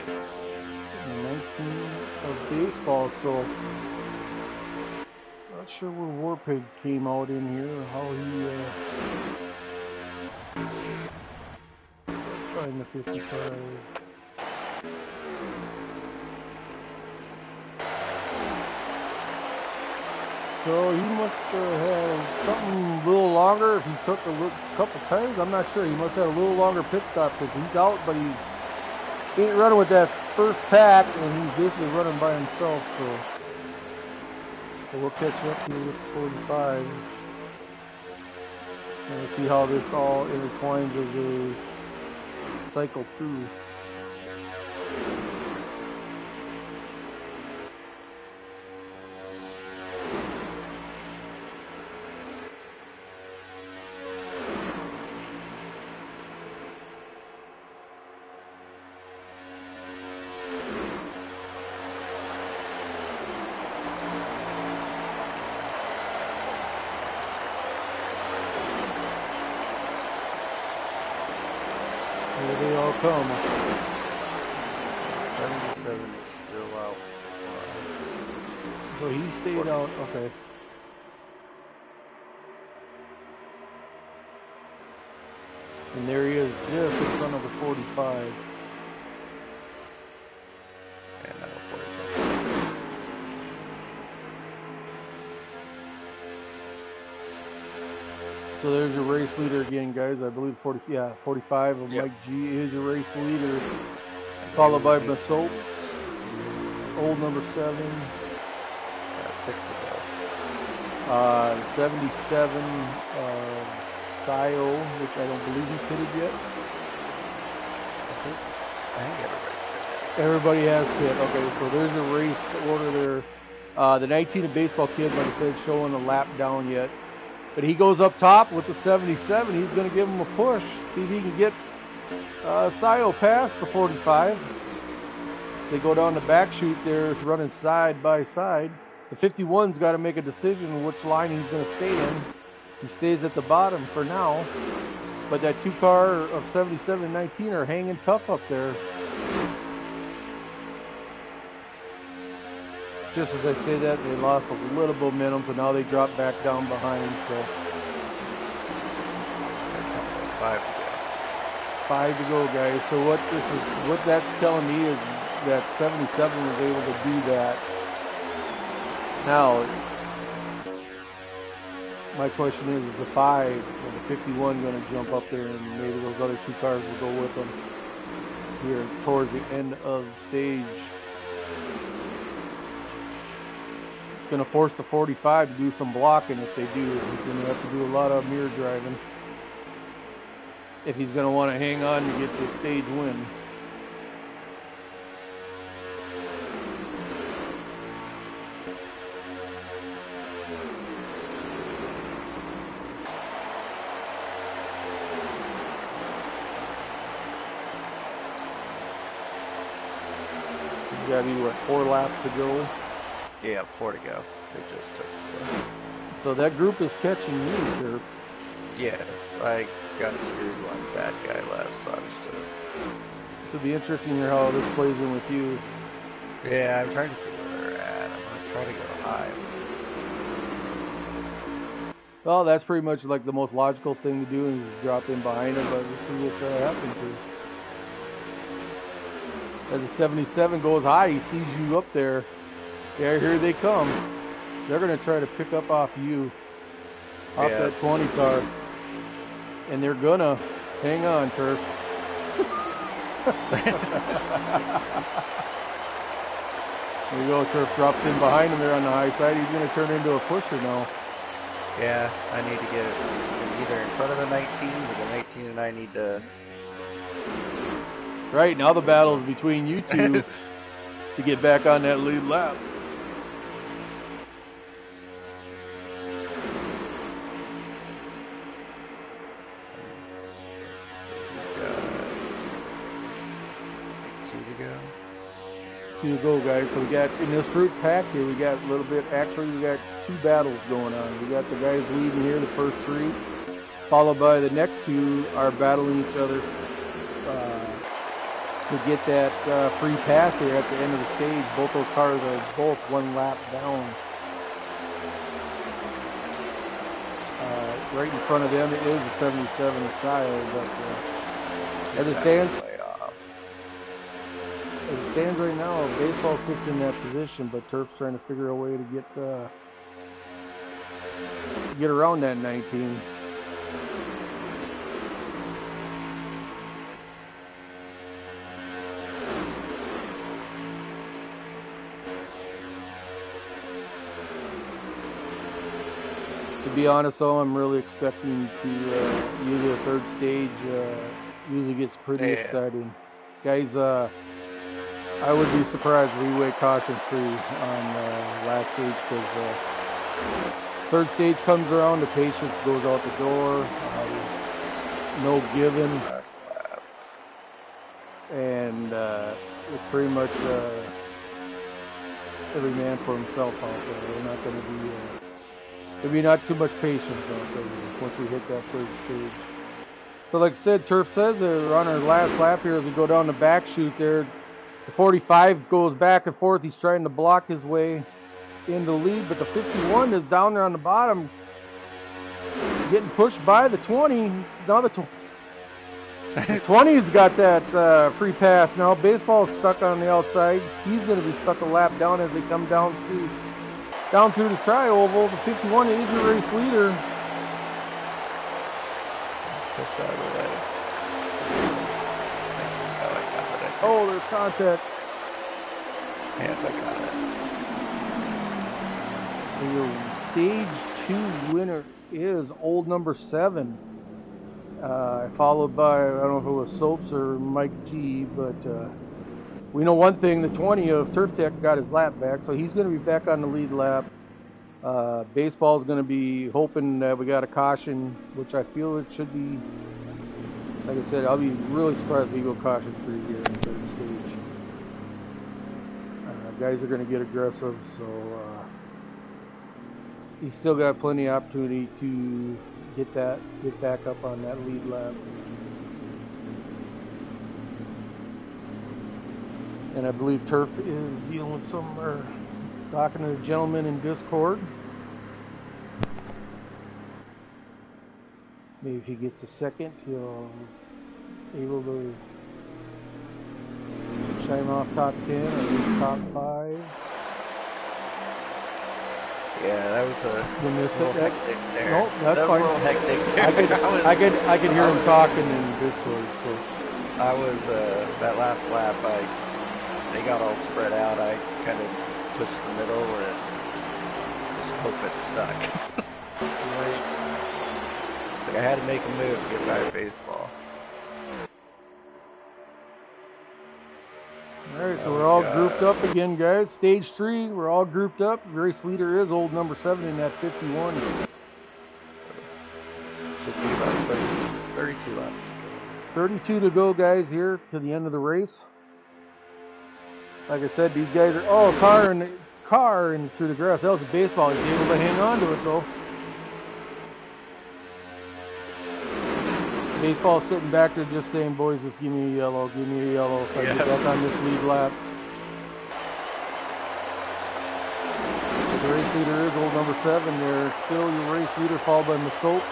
And 19 of baseball, so not sure where Warpig came out in here or how he let's find the 55. So he must have had something a little longer if he took a couple times. I'm not sure. He must have had a little longer pit stop because he's out, but he ain't running with that first pack, and he's basically running by himself. So we'll catch up here with 45. And we'll see how this all intertwines as they cycle through. Here they all come. 77 is still out. So he stayed out. Okay. And there he is, just in front of the 45. And now 45. So there's your race leader again, guys. I believe 45 of Mike G is your race leader, followed by Masop, old number 7. 6 to go. 77, C.L.C, which I don't believe he pitted yet. I think everybody's Everybody has pit. Okay, so there's a race order there. The 19 of baseball kid, like I said, showing a lap down yet. But he goes up top with the 77. He's going to give him a push. See if he can get C.L.C past the 45. They go down the back chute there. It's running side by side. The 51's got to make a decision which line he's going to stay in. He stays at the bottom for now. But that 2 car of 77 and 19 are hanging tough up there. Just as I say that, they lost a little momentum, so now they drop back down behind. So 5 to go, guys. So what that's telling me is that 77 was able to do that. Now, my question is the 5 or the 51 going to jump up there, and maybe those other 2 cars will go with them here towards the end of stage going to force the 45 to do some blocking if they do. He's going to have to do a lot of mirror driving if he's going to want to hang on to get the stage win. He's got to be, what, 4 laps to go? Yeah, 4 to go. They just took 4. So that group is catching you, Turf. Yes, I got screwed one bad guy left, so I was just... This will be interesting to hear how this plays in with you. Yeah, I'm trying to see where they're at. I'm going to try to go high. Well, that's pretty much like the most logical thing to do is drop in behind him, but we'll see what happens here. As the 77 goes high, he sees you up there. Yeah, here they come. They're going to try to pick up off you, off that 20 car. And they're going to hang on, Turf. There you go, Turf drops in behind him there on the high side. He's going to turn into a pusher now. Yeah, I need to get either in front of the 19 or the 19 and I need to... Right, now the battle is between you two to get back on that lead lap. To go, guys. So we got in this fruit pack here, we got a little bit. Actually, we got 2 battles going on. We got the guys leading here, the first 3, followed by the next 2 are battling each other to get that free pass here at the end of the stage. Both those cars are both 1 lap down. Right in front of them it is the 77 Style, but as it stands. As it stands right now, baseball sits in that position, but Turf's trying to figure a way to get around that 19. To be honest, though, I'm really expecting to usually the third stage usually gets pretty exciting, guys. I would be surprised if we wait caution free on last stage because third stage comes around, the patience goes out the door, no giving, and it's pretty much every man for himself out there. We're not going to be, there'll be not too much patience out there once we hit that third stage. So like I said, Turf says we're on our last lap here as we go down the back chute there. The 45 goes back and forth. He's trying to block his way in the lead, but the 51 is down there on the bottom, getting pushed by the 20. Now the 20's got that free pass. Now baseball's stuck on the outside. He's going to be stuck a lap down as they come down through the tri-oval. The 51 is your race leader. Push out of the way. Oh, there's contact. Yes, I got it. So your stage 2 winner is old number 7. Followed by, I don't know if it was Soaps or Mike G, but we know one thing, the 20 of Turf Tech got his lap back, so he's going to be back on the lead lap. Baseball's going to be hoping that we got a caution, which I feel it should be. Like I said, I'll be really surprised if we go caution free here in the third stage. Guys are going to get aggressive, so he's still got plenty of opportunity to get back up on that lead lap. And I believe Turf is dealing with talking to the gentleman in Discord. Maybe if he gets a second, he'll able to chime off top 10 or at least top 5. Yeah, that was a little hectic there. No, that's that was fine. a little hectic there. I could hear him talking in Discord. So. I was that last lap. They got all spread out. I kind of pushed the middle, and hope it's stuck. Right. Like I had to make a move to get by a baseball. Alright, so Oh we're all God. grouped up again, guys. Stage 3, we're all grouped up. Race leader is old number 7 in that 51. Should be about 32 laps. 32 to go, guys, here to the end of the race. Like I said, these guys are, oh, car and through the grass. That was a baseball. He's able to hang on to it, though. Baseball sitting back there just saying, boys, just give me a yellow, give me a yellow if I get back on this lead lap. The race leader is old number 7 there. Still your race leader, followed by Masop.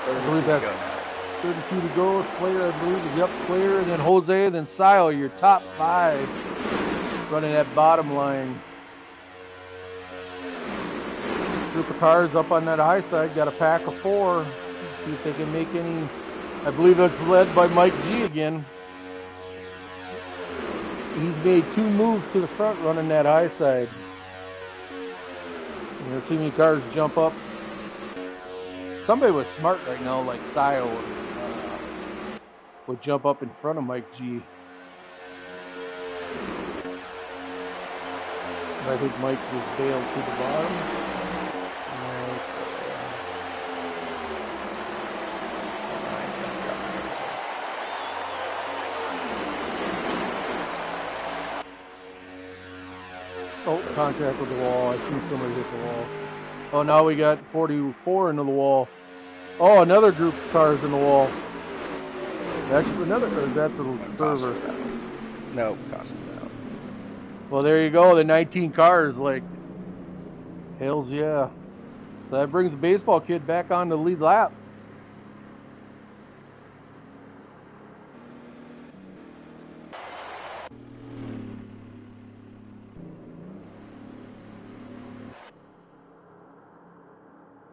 I believe that's 32 to go. Slayer, I believe, is up. Slayer, and then Jose, then C.L.C, your top 5 running that bottom line. Group of cars up on that high side, got a pack of 4. See if they can make any. I believe that's led by Mike G again. He's made 2 moves to the front running that high side. You're gonna see many cars jump up. Somebody was smart right now, like C.L.C. Would jump up in front of Mike G. I think Mike was bailed to the bottom. Oh, contact with the wall. I see somebody hit the wall. Oh, now we got 44 into the wall. Oh, another group of cars in the wall. That's another, or is that the server? No, caution's out. Well, there you go. The 19 cars, like, hells yeah. So that brings the baseball kid back on the lead lap.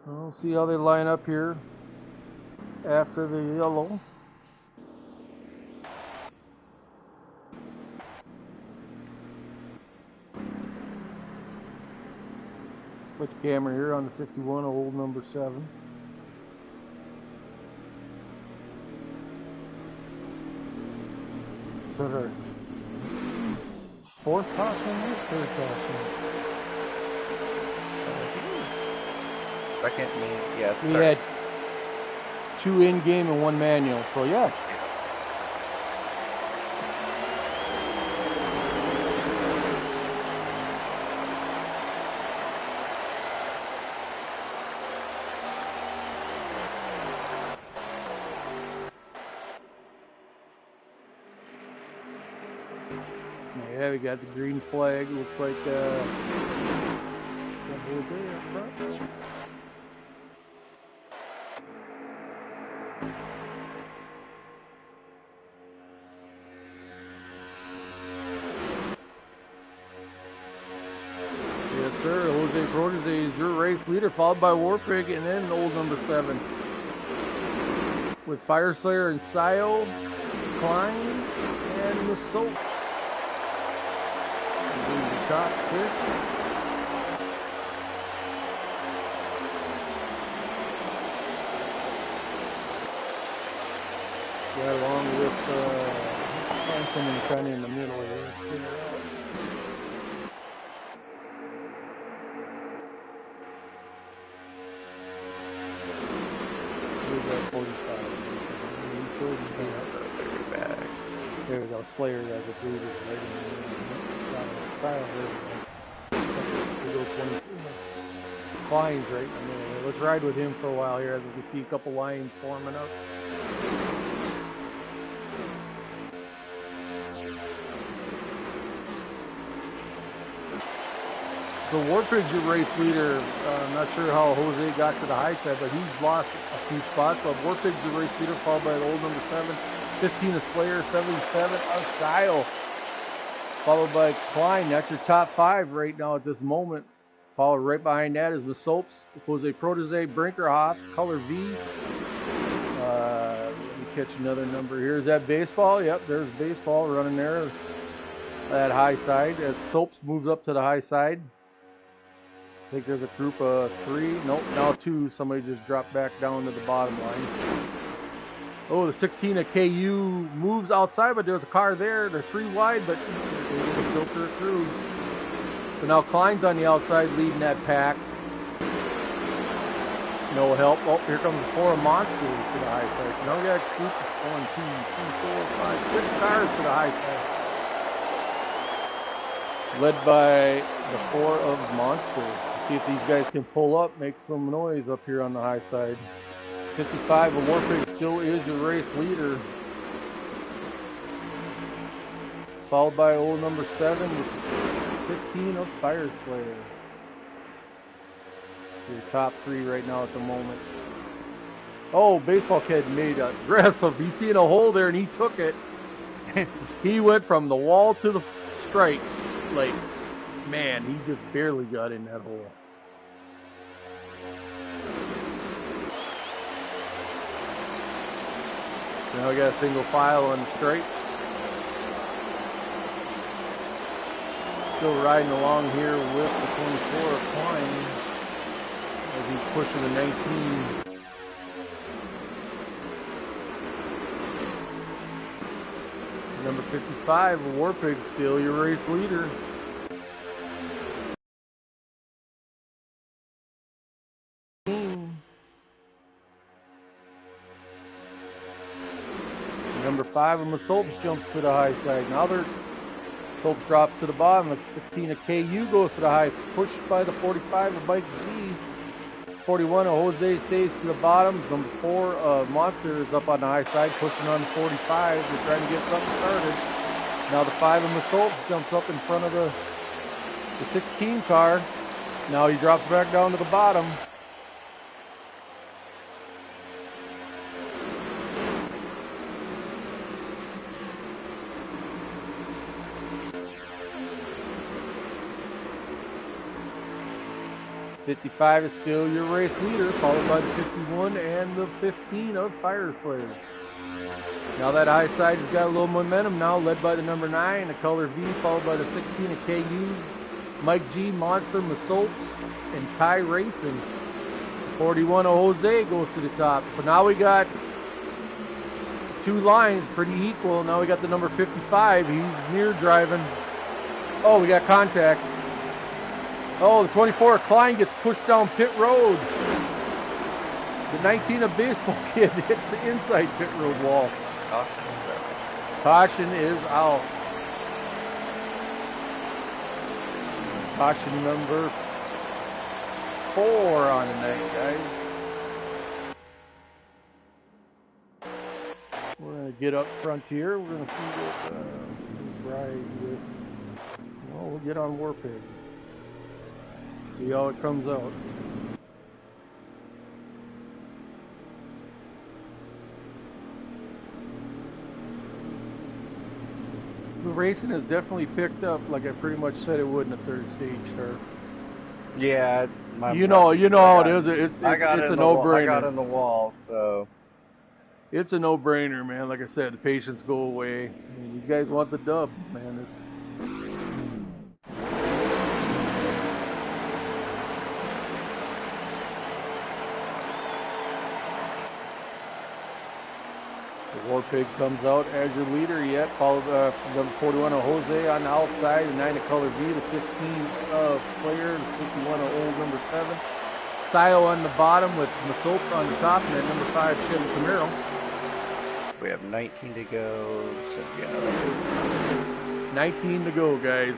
We'll see how they line up here after the yellow. Put the camera here on the 51, old number 7. So our 4th caution or 3rd caution? Second, yeah. We had 2 in-game and 1 manual, so yeah. Yeah, we got the green flag. Looks like Jose up front. Yes, sir. Jose Protege is your race leader, followed by Warpig, and then old number 7. With Fireslayer and C.L.C, Klein, and the Soap. The top 6. Yeah, along with someone kind of in the middle there. We've got 45. There we go. Slayer as a boot is right in the silent. We go 20. Klein's right in the middle. Let's ride with him for a while here as we can see a couple lines forming up. So Warpig's your race leader. I'm not sure how Jose got to the high side, but he's lost a few spots. So Warpig's your race leader, followed by the old number 7. 15 of Slayer, 77 of C.L.C, followed by Klein. That's your top 5 right now at this moment. Followed right behind that is the Soaps, Jose Protege, Brinkerhoff, color V. Let me catch another number here. Is that baseball? Yep, there's baseball running there. that high side. As Soaps moves up to the high side. I think there's a group of 3. Nope, now 2. Somebody just dropped back down to the bottom line. Oh, the 16 of KU moves outside, but there's a car there. They're 3 wide, but they're able to filter it through. So now Klein's on the outside leading that pack. No help. Oh, here comes the 4 of Monsters to the high side. So now we got a group of 1, 2, 3, 4, 5, 6 cars to the high side. Led by the 4 of Monsters. See if these guys can pull up, make some noise up here on the high side. 55 of Warpig still is your race leader. Followed by old number 7 with 15 of Fire Slayer. Your top 3 right now at the moment. Oh, Baseball Kid made aggressive. He's seeing a hole there and he took it. He went from the wall to the strike. Like, man, he just barely got in that hole. Now we got a single file on the stripes. Still riding along here with the 24 of Klein as he's pushing the 19. Number 55, Warpig, still your race leader. Number 5 of Masolps jumps to the high side. Now Soaps drops to the bottom. The 16 of KU goes to the high. Pushed by the 45 of Mike G. 41 of Jose stays to the bottom. Number 4 of Monster is up on the high side, pushing on the 45. They're trying to get something started. Now the 5 of Masolps jumps up in front of the 16 car. Now he drops back down to the bottom. '55 is still your race leader, followed by the 51 and the 15 of Fire Slayer. Now that high side has got a little momentum now, led by the number 9, the color V, followed by the 16 of KU, Mike G, Monster, Masolps, and Ty Racing. 41 of Jose goes to the top. So now we got 2 lines pretty equal. Now we got the number 55. He's near driving. Oh, we got contact. Oh, the 24 Klein gets pushed down pit road. The 19 of Baseball Kid hits the inside pit road wall. Caution is out. Caution number 4 on the night, guys. We're going to get up front here. We're going to see what this ride with. Well, we'll get on Warpig. See how it comes out. The racing has definitely picked up, like I pretty much said it would in the 3rd stage start. Yeah, you know how it is. It's a no-brainer. I got in the wall, so it's a no-brainer, man. Like I said, the patience go away. I mean, these guys want the dub, man. Warpig comes out as your leader yet, followed number 41 of Jose on the outside, the 9 of color V, the 15 of Slayer, the 51 of old number 7. Sio on the bottom with Masolps on the top, and then number 5 Chevy Camaro. We have 19 to go. So yeah, 19 to go, guys.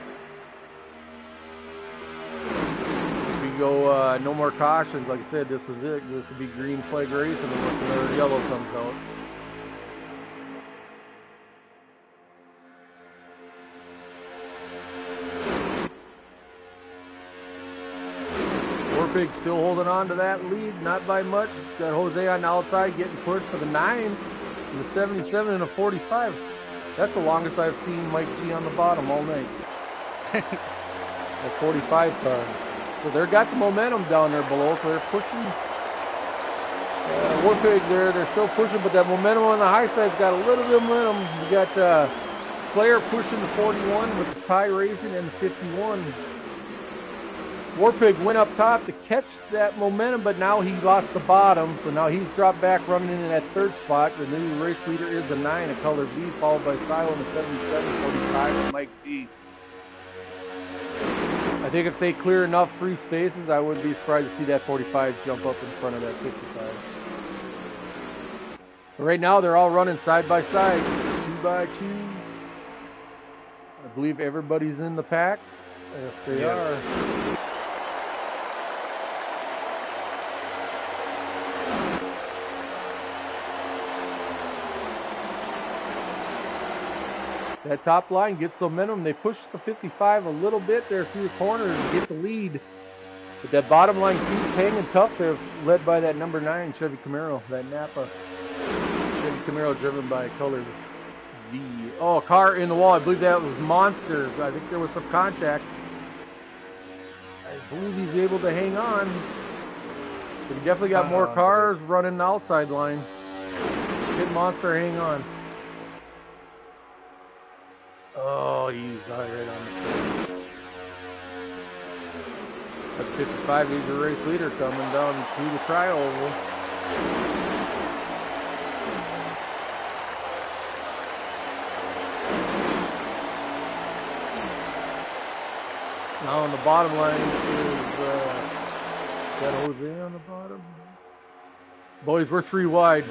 If we go no more cautions, like I said, this is it. This will be green flag race, and then once another yellow comes out. Warpig still holding on to that lead, not by much. Got Jose on the outside getting pushed for the 9, and the 77 and a 45. That's the longest I've seen Mike G on the bottom all night. That 45 car. So they've got the momentum down there below, so they're pushing. Warpig there, they're still pushing, but that momentum on the high side's got a little bit of momentum. You got Slayer pushing the 41 with the tie racing and the 51. Warpig went up top to catch that momentum, but now he lost the bottom, so now he's dropped back running in that third spot. The new race leader is the 9 of color B, followed by Silo in the 77.45 with Mike G. I think if they clear enough free spaces, I wouldn't be surprised to see that 45 jump up in front of that 55. But right now, they're all running side by side, 2 by 2. I believe everybody's in the pack. Yes, they are. That top line gets momentum. They push the 55 a little bit there through the corners and get the lead. But that bottom line keeps hanging tough. They're led by that number 9 Chevy Camaro, that Napa Chevy Camaro driven by color V. Oh, car in the wall. I believe that was Monster. I think there was some contact. I believe he's able to hang on. But he definitely got more cars running the outside line. Kid Monster, hang on. Oh, he's right on the track. At 55, he's a race leader coming down through the tri-oval. Now on the bottom line is that Jose on the bottom. Boys, we're 3 wide.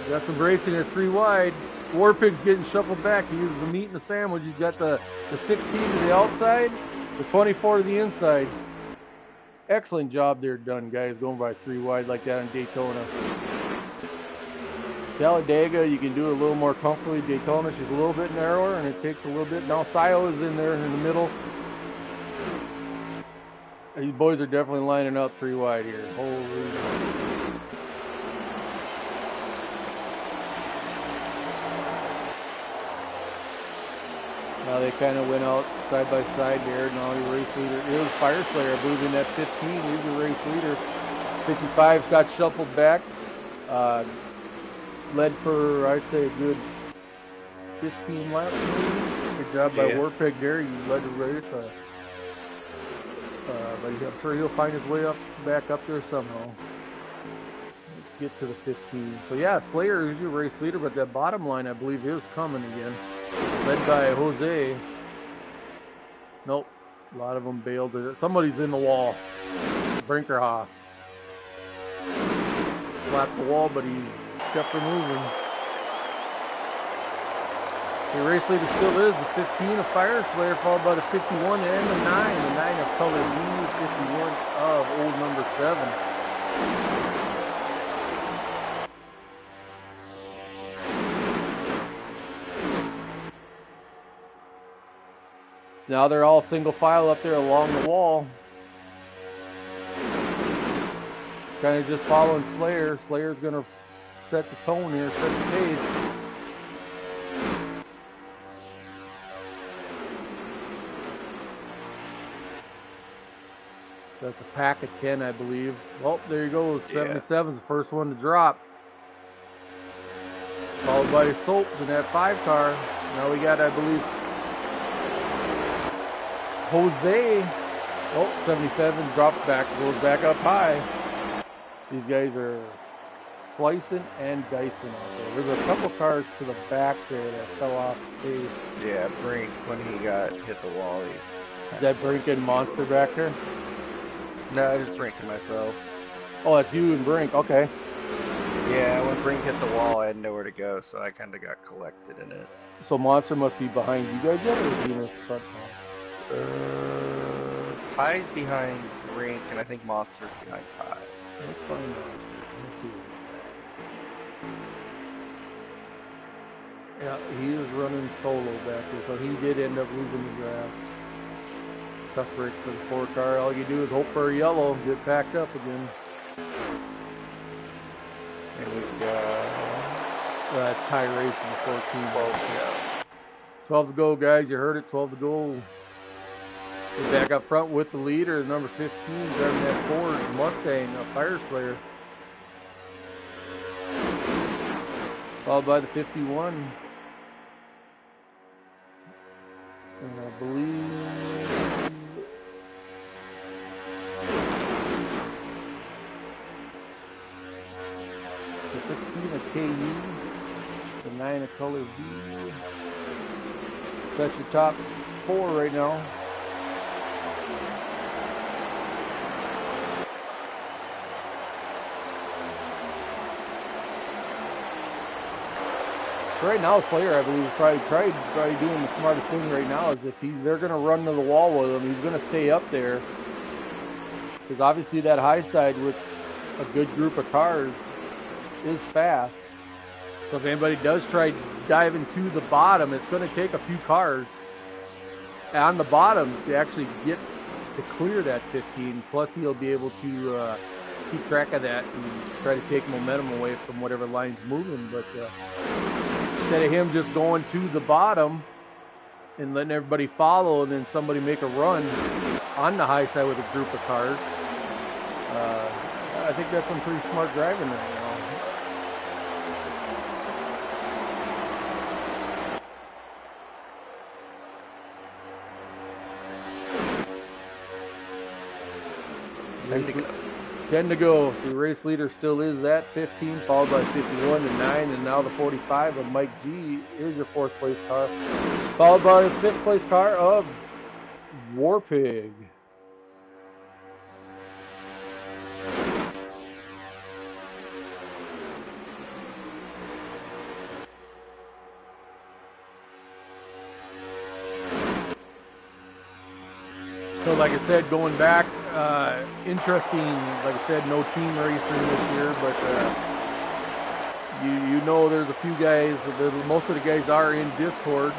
Got some racing at 3 wide. Warpig's getting shuffled back. He uses the meat and the sandwich. He's got the 16 to the outside, the 24 to the inside. Excellent job there done, guys, going by 3 wide like that in Daytona. Talladega, you can do it a little more comfortably. Daytona, she's a little bit narrower, and it takes a little bit. Now Sio is in there in the middle. These boys are definitely lining up 3 wide here. Holy. Now they kind of went out side by side there. Now the race leader is Fire Slayer, moving that 15. He's the race leader. 55's got shuffled back. Led for, I'd say, a good 15 laps. Good job by Warpig there. He led the race. But I'm sure he'll find his way back up there somehow. Let's get to the 15. So yeah, Slayer is your race leader, but that bottom line, I believe, is coming again. Led by Jose. Nope. A lot of them bailed. Somebody's in the wall. Brinkerhoff. Slapped the wall, but he kept her moving. The race leader still is the 15 of Fire Slayer, followed by the 51 and the 9. The 9 of color B, 51 of old number 7. Now they're all single file up there along the wall. Kind of just following Slayer. Slayer's going to set the tone here, set the pace. That's a pack of 10, I believe. Well, there you go. 77's the first one to drop. Followed by the Soaps in that 5 car. Now we got, I believe, Jose. Oh, 77 drops back, goes back up high. These guys are slicing and dicing out there. There's a couple cars to the back there that fell off the pace. Yeah, Brink, when he got hit the wall. Is that Brink and Monster back there? No, I just Brink and myself. Oh, that's you and Brink. Okay. Yeah, when Brink hit the wall, I had nowhere to go, so I kind of got collected in it. So Monster must be behind you guys yet, or is he in his front car? Ty's behind Brink, and I think Monster's behind Ty. Let's find Monster. Let's see. Yeah, he is running solo back there, so he did end up losing the draft. Tough break for the 4 car. All you do is hope for a yellow and get packed up again. And we've got... That's Ty Racing, 14. 12 to go. 12 to go, guys. You heard it, 12 to go. We're back up front with the leader, number 15, driving that Ford Mustang, a Fire Slayer. Followed by the 51. And I believe the 16 a KU, the 9 a color B. That's your top 4 right now. So right now, Slayer, I believe, probably doing the smartest thing right now is if they're going to run to the wall with him, he's going to stay up there. Because obviously that high side with a good group of cars is fast. So if anybody does try diving to the bottom, it's going to take a few cars on the bottom to actually get to clear that 15. Plus he'll be able to keep track of that and try to take momentum away from whatever line's moving. But instead of him just going to the bottom and letting everybody follow and then somebody make a run on the high side with a group of cars, I think that's some pretty smart driving right now. Ten to go. 10 to go. So the race leader still is at 15, followed by 51 and 9, and now the 45 of Mike G is your 4th place car, followed by the 5th place car of Warpig. So like I said, going back, interesting, like I said, no team racing this year, but you know there's a few guys, most of the guys are in Discord,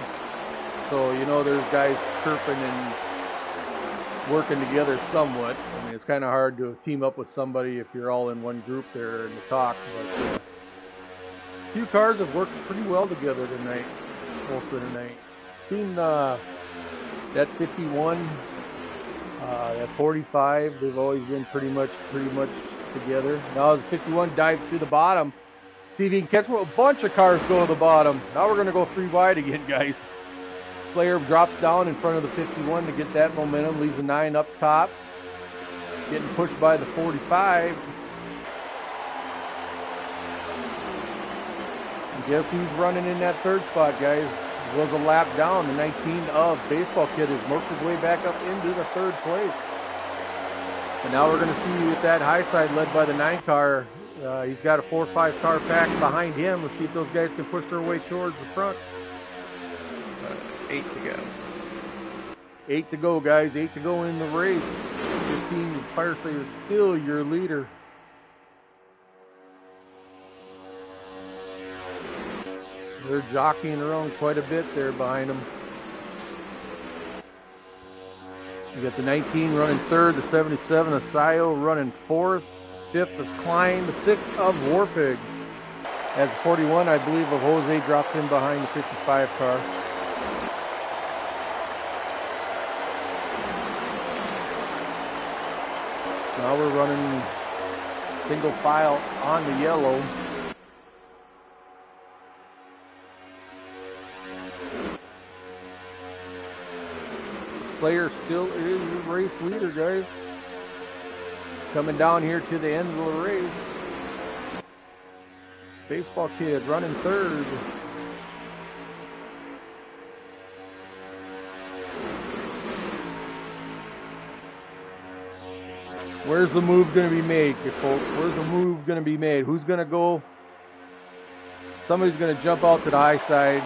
so you know there's guys chirping and working together somewhat. I mean, it's kind of hard to team up with somebody if you're all in one group there in the talk, but a few cars have worked pretty well together tonight, most of the night. Seen that's 51. At 45, they've always been pretty much together. Now as 51 dives to the bottom, see if he can catch a bunch of cars go to the bottom. Now we're going to go 3 wide again, guys. Slayer drops down in front of the 51 to get that momentum, leaves the 9 up top, getting pushed by the 45. And guess who's running in that 3rd spot, guys? Was a lap down. The 19 of Baseball Kid has worked his way back up into the 3rd place. And now we're going to see with that high side led by the 9 car. He's got a 4-5 car pack behind him. Let's see if those guys can push their way towards the front. 8 to go. 8 to go, guys. 8 to go in the race. 15 Fire Slayer still your leader. They're jockeying around quite a bit there behind them. You got the 19 running 3rd, the 77 of Sayo running 4th, 5th is Klein, the 6th of Warpig. As 41, I believe, of Jose drops in behind the 55 car. Now we're running single file on the yellow. Slayer still is your race leader, guys. Coming down here to the end of the race. Baseball Kid running 3rd. Where's the move going to be made, folks? Where's the move going to be made? Who's going to go? Somebody's going to jump out to the high side.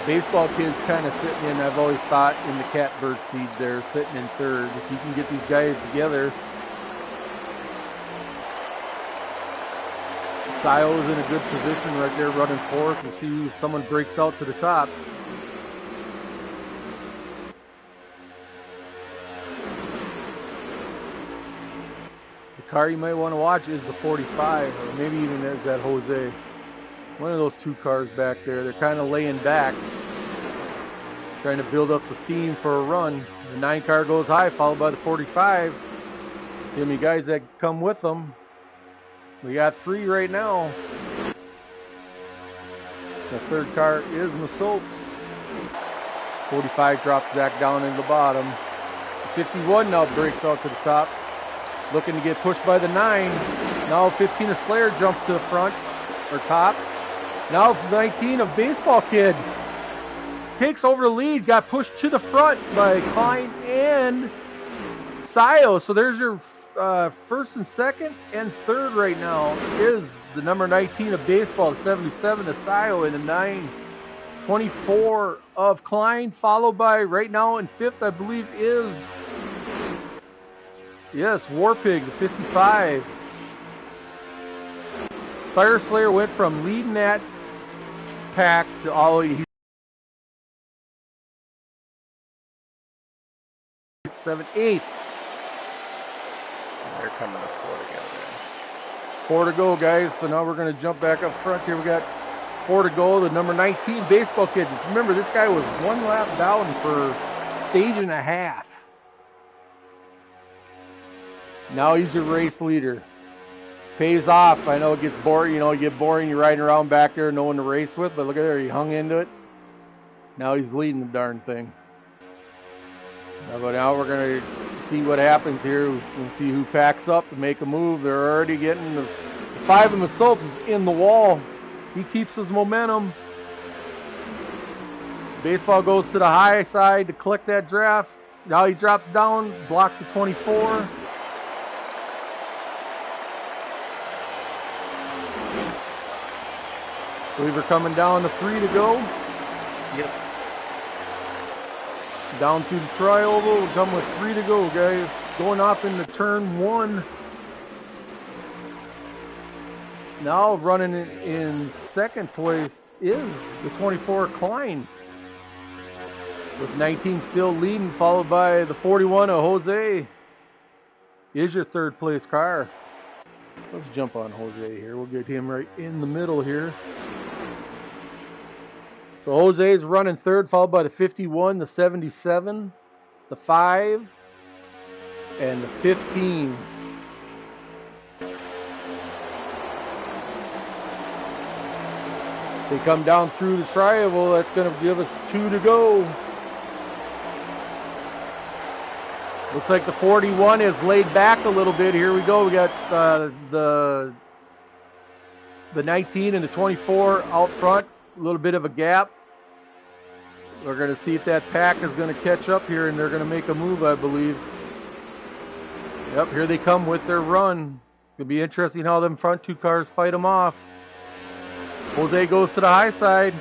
Baseball Kid's kind of sitting in, I've always thought, in the catbird seat there, sitting in 3rd. If you can get these guys together. Sayo's in a good position right there running 4th. We'll see if someone breaks out to the top. The car you might want to watch is the 45, or maybe even is that Jose. One of those 2 cars back there. They're kind of laying back, trying to build up the steam for a run. The 9 car goes high, followed by the 45. See how many guys that come with them. We got 3 right now. The 3rd car is Masops. 45 drops back down in the bottom. 51 now breaks out to the top. Looking to get pushed by the 9. Now 15 of Slayer jumps to the front, or top. Now 19 of Baseball Kid takes over the lead, got pushed to the front by Klein and Sio. So there's your first and second and third right now is the number 19 of Baseball, the 77 of Sio, and the 924 of Klein, followed by right now in fifth, I believe, is Warpig, the 55. Fire Slayer went from leading that pack to all 7, 8. They're coming to 4 together. 4 to go, guys. So now we're going to jump back up front here. We got 4 to go. The number 19 Baseball Kid. Remember, this guy was 1 lap down for stage and a half. Now he's your race leader. Pays off. I know it gets boring. You get boring. You're riding around back there, no one to race with. But look at there. He hung into it. Now he's leading the darn thing. Now we're going to see what happens here. We'll see who packs up to make a move. They're already getting the 5 of Masopes is in the wall. He keeps his momentum. Baseball goes to the high side to collect that draft. Now he drops down, blocks the 24. Weaver coming down to 3 to go. Yep. Down to the tri-oval. We'll come with 3 to go, guys. Going off into turn 1. Now running in second place is the 24 Klein. With 19 still leading, followed by the 41 of Jose. Is your third place car. Let's jump on Jose here. We'll get him right in the middle here. So Jose is running third, followed by the 51, the 77, the 5, and the 15. They come down through the tri-oval. That's going to give us 2 to go. Looks like the 41 is laid back a little bit. Here we go. We got the 19 and the 24 out front. A little bit of a gap. We're going to see if that pack is going to catch up here, and they're going to make a move, I believe. Yep, here they come with their run. It'll be interesting how them front 2 cars fight them off. Jose goes to the high side.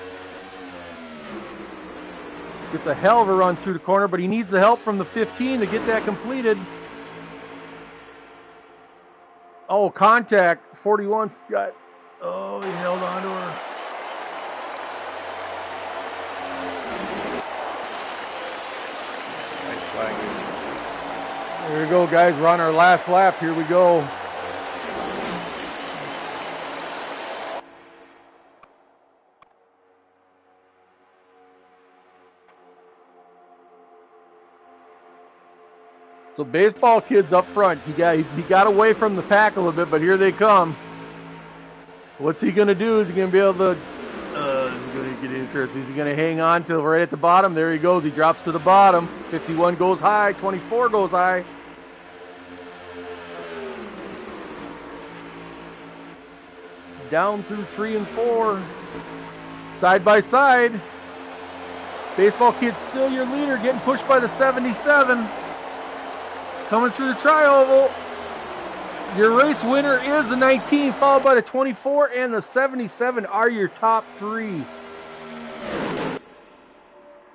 Gets a hell of a run through the corner, but he needs the help from the 15 to get that completed. Oh, contact. 41's got... Oh, he held on to her. There we go, guys. We're on our last lap. Here we go. So Baseball Kid's up front. He got away from the pack a little bit, but here they come. What's he going to do? Is he going to be able to... he's going to get interested. Is he going to hang on till right at the bottom? There he goes. He drops to the bottom. 51 goes high. 24 goes high. Down through 3 and 4. Side by side. Baseball Kid's still your leader, getting pushed by the 77. Coming through the tri-oval. Your race winner is the 19, followed by the 24 and the 77 are your top 3.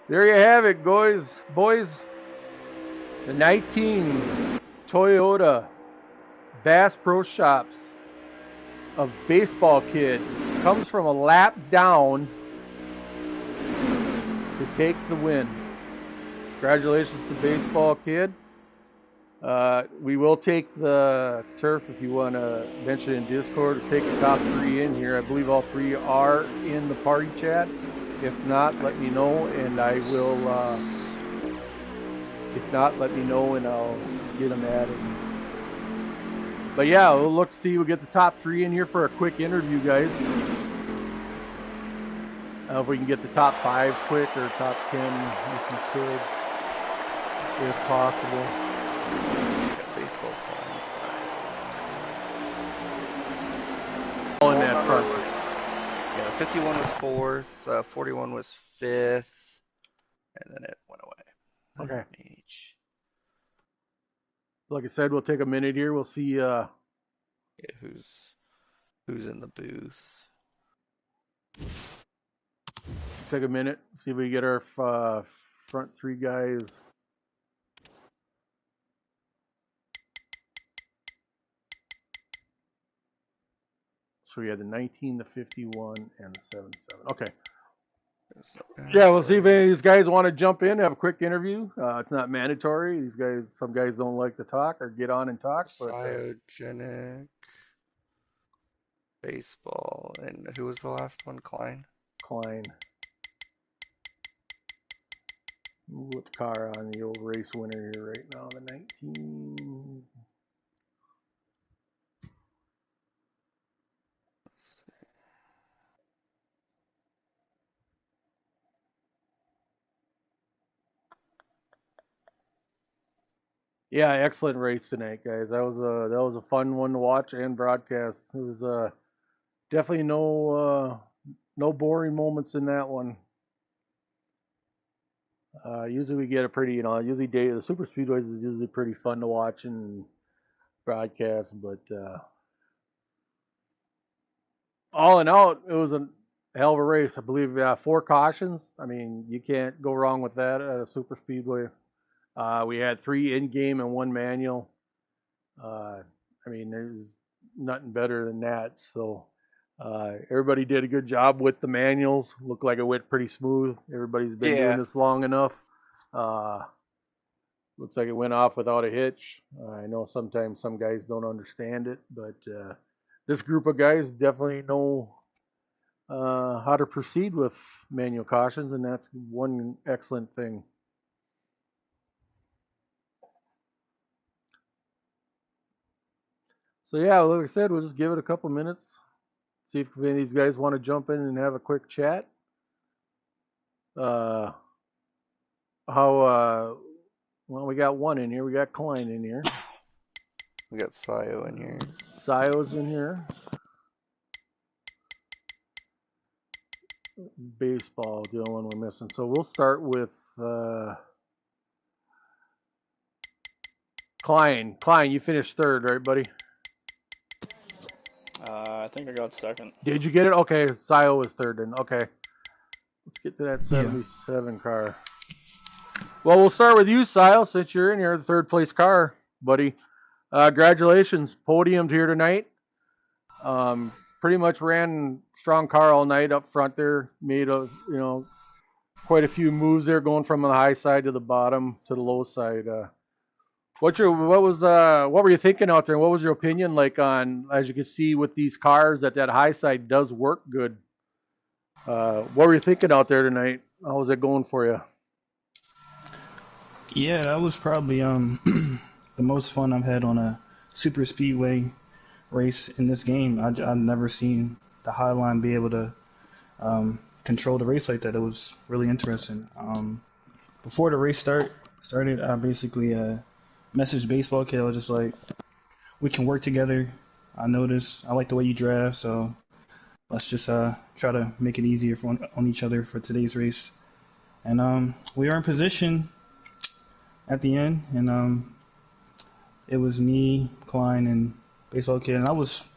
There you have it, boys. The 19 Toyota Bass Pro Shops of Baseball Kid comes from a lap down to take the win. Congratulations to Baseball Kid. We will take the turf if you want to mention in Discord or take the top 3 in here. I believe all 3 are in the party chat. If not, let me know and I will, if not, let me know and I'll get them added. But yeah, we'll look to see, we'll get the top 3 in here for a quick interview, guys. If we can get the top 5 quick or top 10, if you could, if possible. Got baseball clients. All in that front. Yeah, 51 was 4th, 41 was 5th, and then it went away. Okay. Each. Like I said, we'll take a minute here. We'll see. Yeah, who's in the booth? Take a minute. See if we get our front 3 guys. So we had the 19, the 51, and the 77. Okay. Yeah, we'll see if any of these guys want to jump in, have a quick interview. It's not mandatory. These guys, some guys don't like to talk or get on and talk. But Cyogenic baseball, and who was the last one? Klein. Klein. We'll put the car on the old race winner here right now, the 19. Yeah, excellent race tonight, guys. That was a fun one to watch and broadcast. It was definitely no boring moments in that one. Usually we get a pretty, usually the super speedways is usually pretty fun to watch and broadcast, but all in all, it was a hell of a race. I believe 4 cautions. I mean, you can't go wrong with that at a super speedway. We had 3 in-game and 1 manual. I mean, there's nothing better than that. So everybody did a good job with the manuals. Looked like it went pretty smooth. Everybody's been doing this long enough. Looks like it went off without a hitch. I know sometimes some guys don't understand it, but this group of guys definitely know how to proceed with manual cautions, and that's one excellent thing. So yeah, like I said, we'll just give it a couple minutes, see if any of these guys want to jump in and have a quick chat. Well, we got one in here. We got Klein in here. We got Sio in here. Sio's in here. Baseball, the only one we're missing. So we'll start with Klein. Klein, you finished 3rd, right, buddy? I think I got 2nd. Did you get it? Okay, Sio was 3rd then. Okay. Let's get to that 77 car. Well, we'll start with you, Sio, since you're in here, the 3rd place car, buddy. Congratulations, podiumed here tonight. Pretty much ran strong car all night up front there. Made quite a few moves there, going from the high side to the bottom to the low side. What were you thinking out there? What was your opinion like on, as you can see with these cars, that high side does work good? What were you thinking out there tonight? How was it going for you? Yeah, that was probably the most fun I've had on a super speedway race in this game. I've never seen the high line be able to control the race like that. It was really interesting. Before the race started, I basically messaged Baseball Kid. I was just like, we can work together. I noticed I like the way you draft, so let's just try to make it easier on each other for today's race. And we were in position at the end, and it was me, Klein, and Baseball Kid, and I was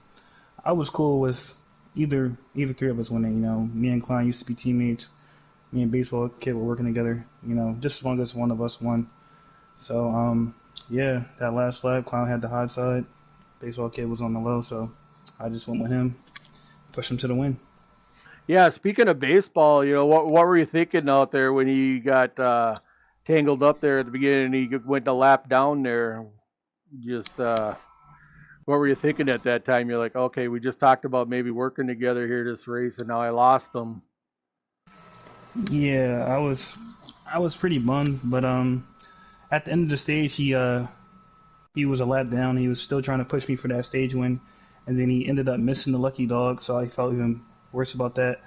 cool with either 3 of us winning. Me and Klein used to be teammates. Me and Baseball Kid were working together. Just as long as one of us won. So yeah, that last lap, Klein had the high side. Baseball Kid was on the low, so I just went with him, pushed him to the win. Yeah, speaking of baseball, what were you thinking out there when he got tangled up there at the beginning? He went a lap down there. Just what were you thinking at that time? You're like, okay, we just talked about maybe working together here this race, and now I lost him. Yeah, I was pretty bummed, but at the end of the stage, he was a lap down. He was still trying to push me for that stage win, and then he ended up missing the lucky dog, so I felt even worse about that.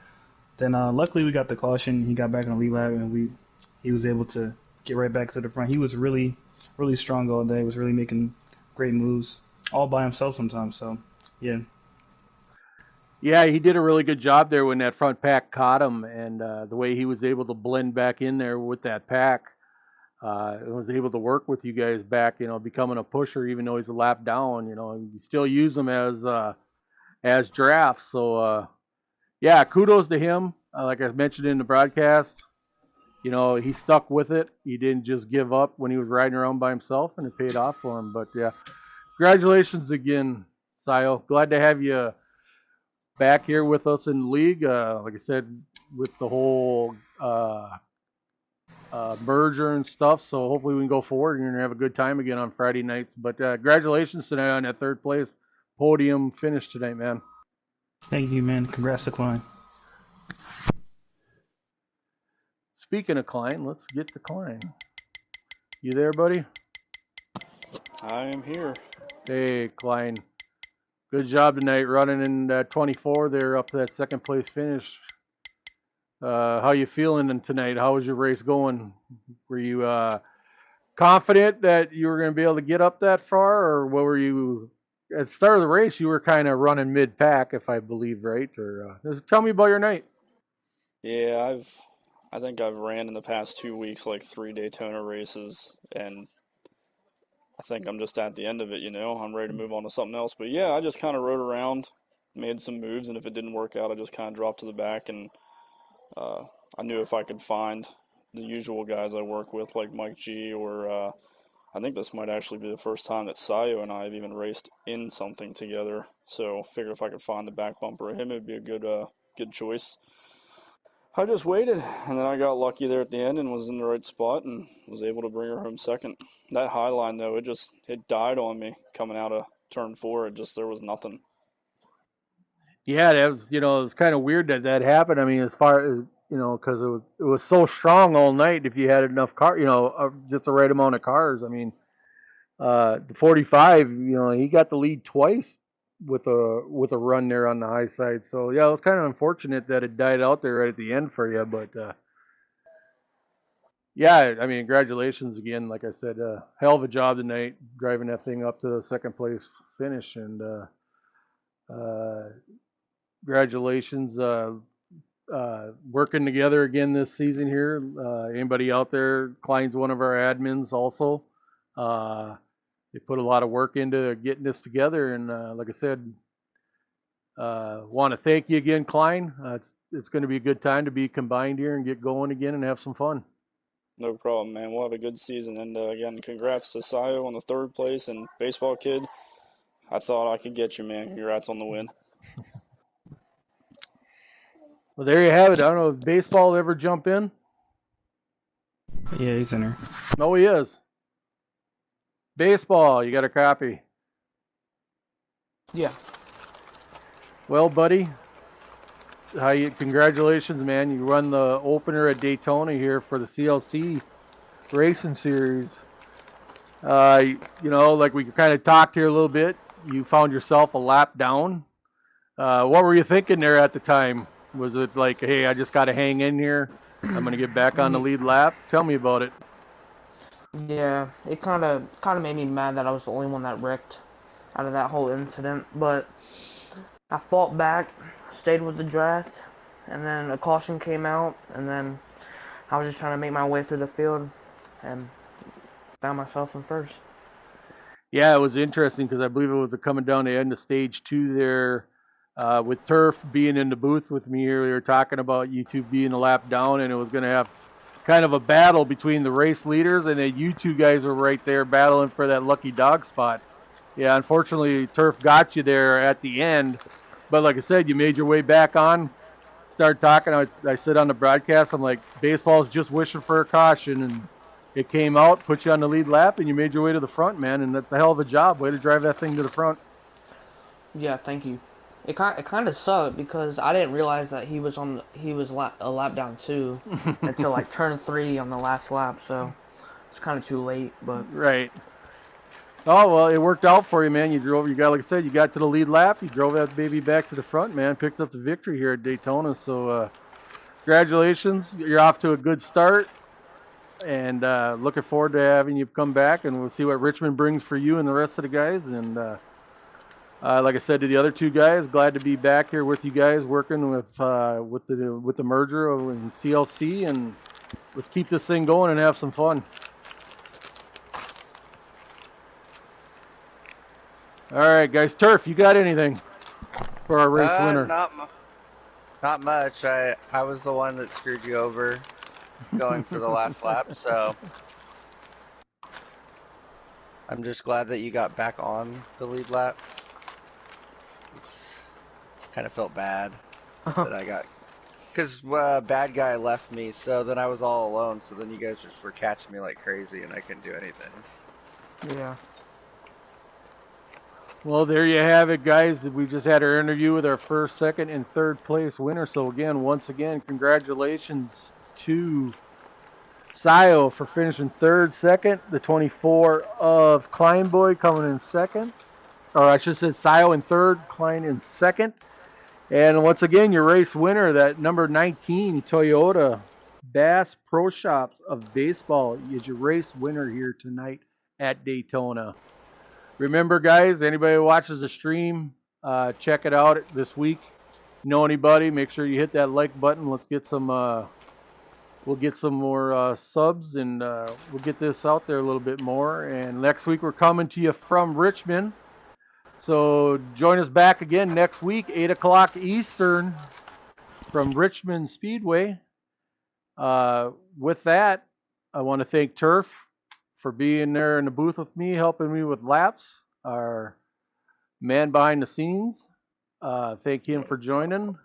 Then luckily we got the caution. He got back in the lead lap, and he was able to get right back to the front. He was really strong all day. Was really making great moves all by himself sometimes. So yeah. Yeah, he did a really good job there when that front pack caught him, and the way he was able to blend back in there with that pack, was able to work with you guys back. Becoming a pusher, even though he's a lap down. You still use him as drafts. So yeah, kudos to him. Like I mentioned in the broadcast, he stuck with it. He didn't just give up when he was riding around by himself, and it paid off for him. But yeah, congratulations again, Sio. Glad to have you back here with us in the league. Like I said, with the whole merger and stuff. So hopefully we can go forward and you're gonna have a good time again on Friday nights. But congratulations tonight on that third place podium finish tonight, man. Thank you, man. Congrats to Klein. Speaking of Klein, let's get to Klein. You there, buddy? I am here. Hey, Klein. Good job tonight running in 24 there up to that second place finish. How you feeling tonight? How was your race going? Were you confident that you were going to be able to get up that far, or what were you at the start of the race? You were kind of running mid-pack, if I believe right. Or tell me about your night. Yeah, I think I've ran in the past 2 weeks like 3 Daytona races, and I think I'm just at the end of it. I'm ready to move on to something else. But yeah, I just kind of rode around, made some moves, and if it didn't work out, I just kind of dropped to the back. And uh, I knew if I could find the usual guys I work with, like Mike G, or I think this might actually be the first time that Sayo and I have even raced in something together. So figure if I could find the back bumper of him, it'd be a good choice. I just waited, and then I got lucky there at the end and was in the right spot and was able to bring her home second. That high line though, it died on me coming out of turn 4. There was nothing. Yeah, that was it was kind of weird that happened. I mean, as far as because it was so strong all night. If you had enough just the right amount of cars. I mean, the 45, he got the lead twice with a run there on the high side. So yeah, it was kind of unfortunate that it died out there right at the end for you. But yeah, I mean, congratulations again. Like I said, hell of a job tonight driving that thing up to the second place finish, and uh, congratulations. Working together again this season here. Anybody out there? Klein's one of our admins also. They put a lot of work into getting this together, and like I said, want to thank you again, Klein. It's going to be a good time to be combined here and get going again and have some fun. No problem, man. We'll have a good season. And again, congrats to Sayo on the third place and Baseball Kid. I thought I could get you, man. Congrats on the win. Well, there you have it. I don't know if baseball will ever jump in. Yeah, he's in her. No, he is. Baseball, you got a copy. Yeah. Well, buddy, congratulations, man. You run the opener at Daytona here for the C.L.C Racing Series. Like we kind of talked here a little bit, you found yourself a lap down. What were you thinking there at the time? Was it like, hey, I just got to hang in here? I'm going to get back on the lead lap? Tell me about it. Yeah, it kind of made me mad that I was the only one that wrecked out of that whole incident, but I fought back, stayed with the draft, and then a caution came out, and then I was just trying to make my way through the field and found myself in first. Yeah, it was interesting because I believe it was coming down the end of stage 2 there, with Turf being in the booth with me earlier, talking about you two being a lap down, and it was going to have kind of a battle between the race leaders, and then you two guys were right there battling for that lucky dog spot. Yeah, unfortunately, Turf got you there at the end, but like I said, you made your way back on, started talking. I said on the broadcast, I'm like, baseball's just wishing for a caution, and it came out, put you on the lead lap, and you made your way to the front, man, and that's a hell of a job. Way to drive that thing to the front. Yeah, thank you. It kind of sucked because I didn't realize that he was a lap down too until like turn 3 on the last lap, so it's kind of too late. But Right. Oh, well, it worked out for you, man. Like I said, you got to the lead lap. You drove that baby back to the front, man. Picked up the victory here at Daytona. So, congratulations. You're off to a good start. And looking forward to having you come back, and we'll see what Richmond brings for you and the rest of the guys. And like I said to the other two guys, glad to be back here with you guys, working with the merger in C.L.C. And let's keep this thing going and have some fun. All right, guys. Turf, you got anything for our race winner? Not much. I was the one that screwed you over going for the last lap, so I'm just glad that you got back on the lead lap. Kind of felt bad that I got, because bad guy left me, so then I was all alone. So then you guys just were catching me like crazy, and I couldn't do anything. Yeah. Well, there you have it, guys. We just had our interview with our first, second, and third place winner. So again, once again, congratulations to Sio for finishing third, second. The 24 of Kleinboy coming in second. Or I should say Sio in third, Klein in second. And once again, your race winner, that number 19 Toyota Bass Pro Shops of Baseball, is your race winner here tonight at Daytona. Remember, guys, anybody who watches the stream, check it out this week. Know anybody? Make sure you hit that like button. Let's get some. We'll get some more subs, and we'll get this out there a little bit more. And next week we're coming to you from Richmond. So join us back again next week, 8 o'clock Eastern, from Richmond Speedway. With that, I want to thank Turf for being there in the booth with me, helping me with laps. Our man behind the scenes. Thank him for joining.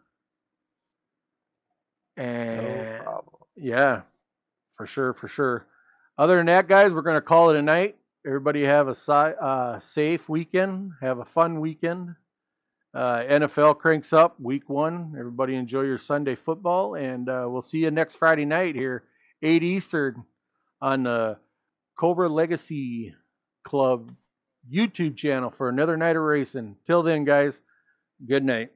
And No problem. yeah, for sure. Other than that, guys, we're going to call it a night. Everybody have a safe weekend. Have a fun weekend. NFL cranks up week 1. Everybody enjoy your Sunday football, and we'll see you next Friday night here, 8 Eastern, on the Cobra Legacy Club YouTube channel for another night of racing. Till then, guys, good night.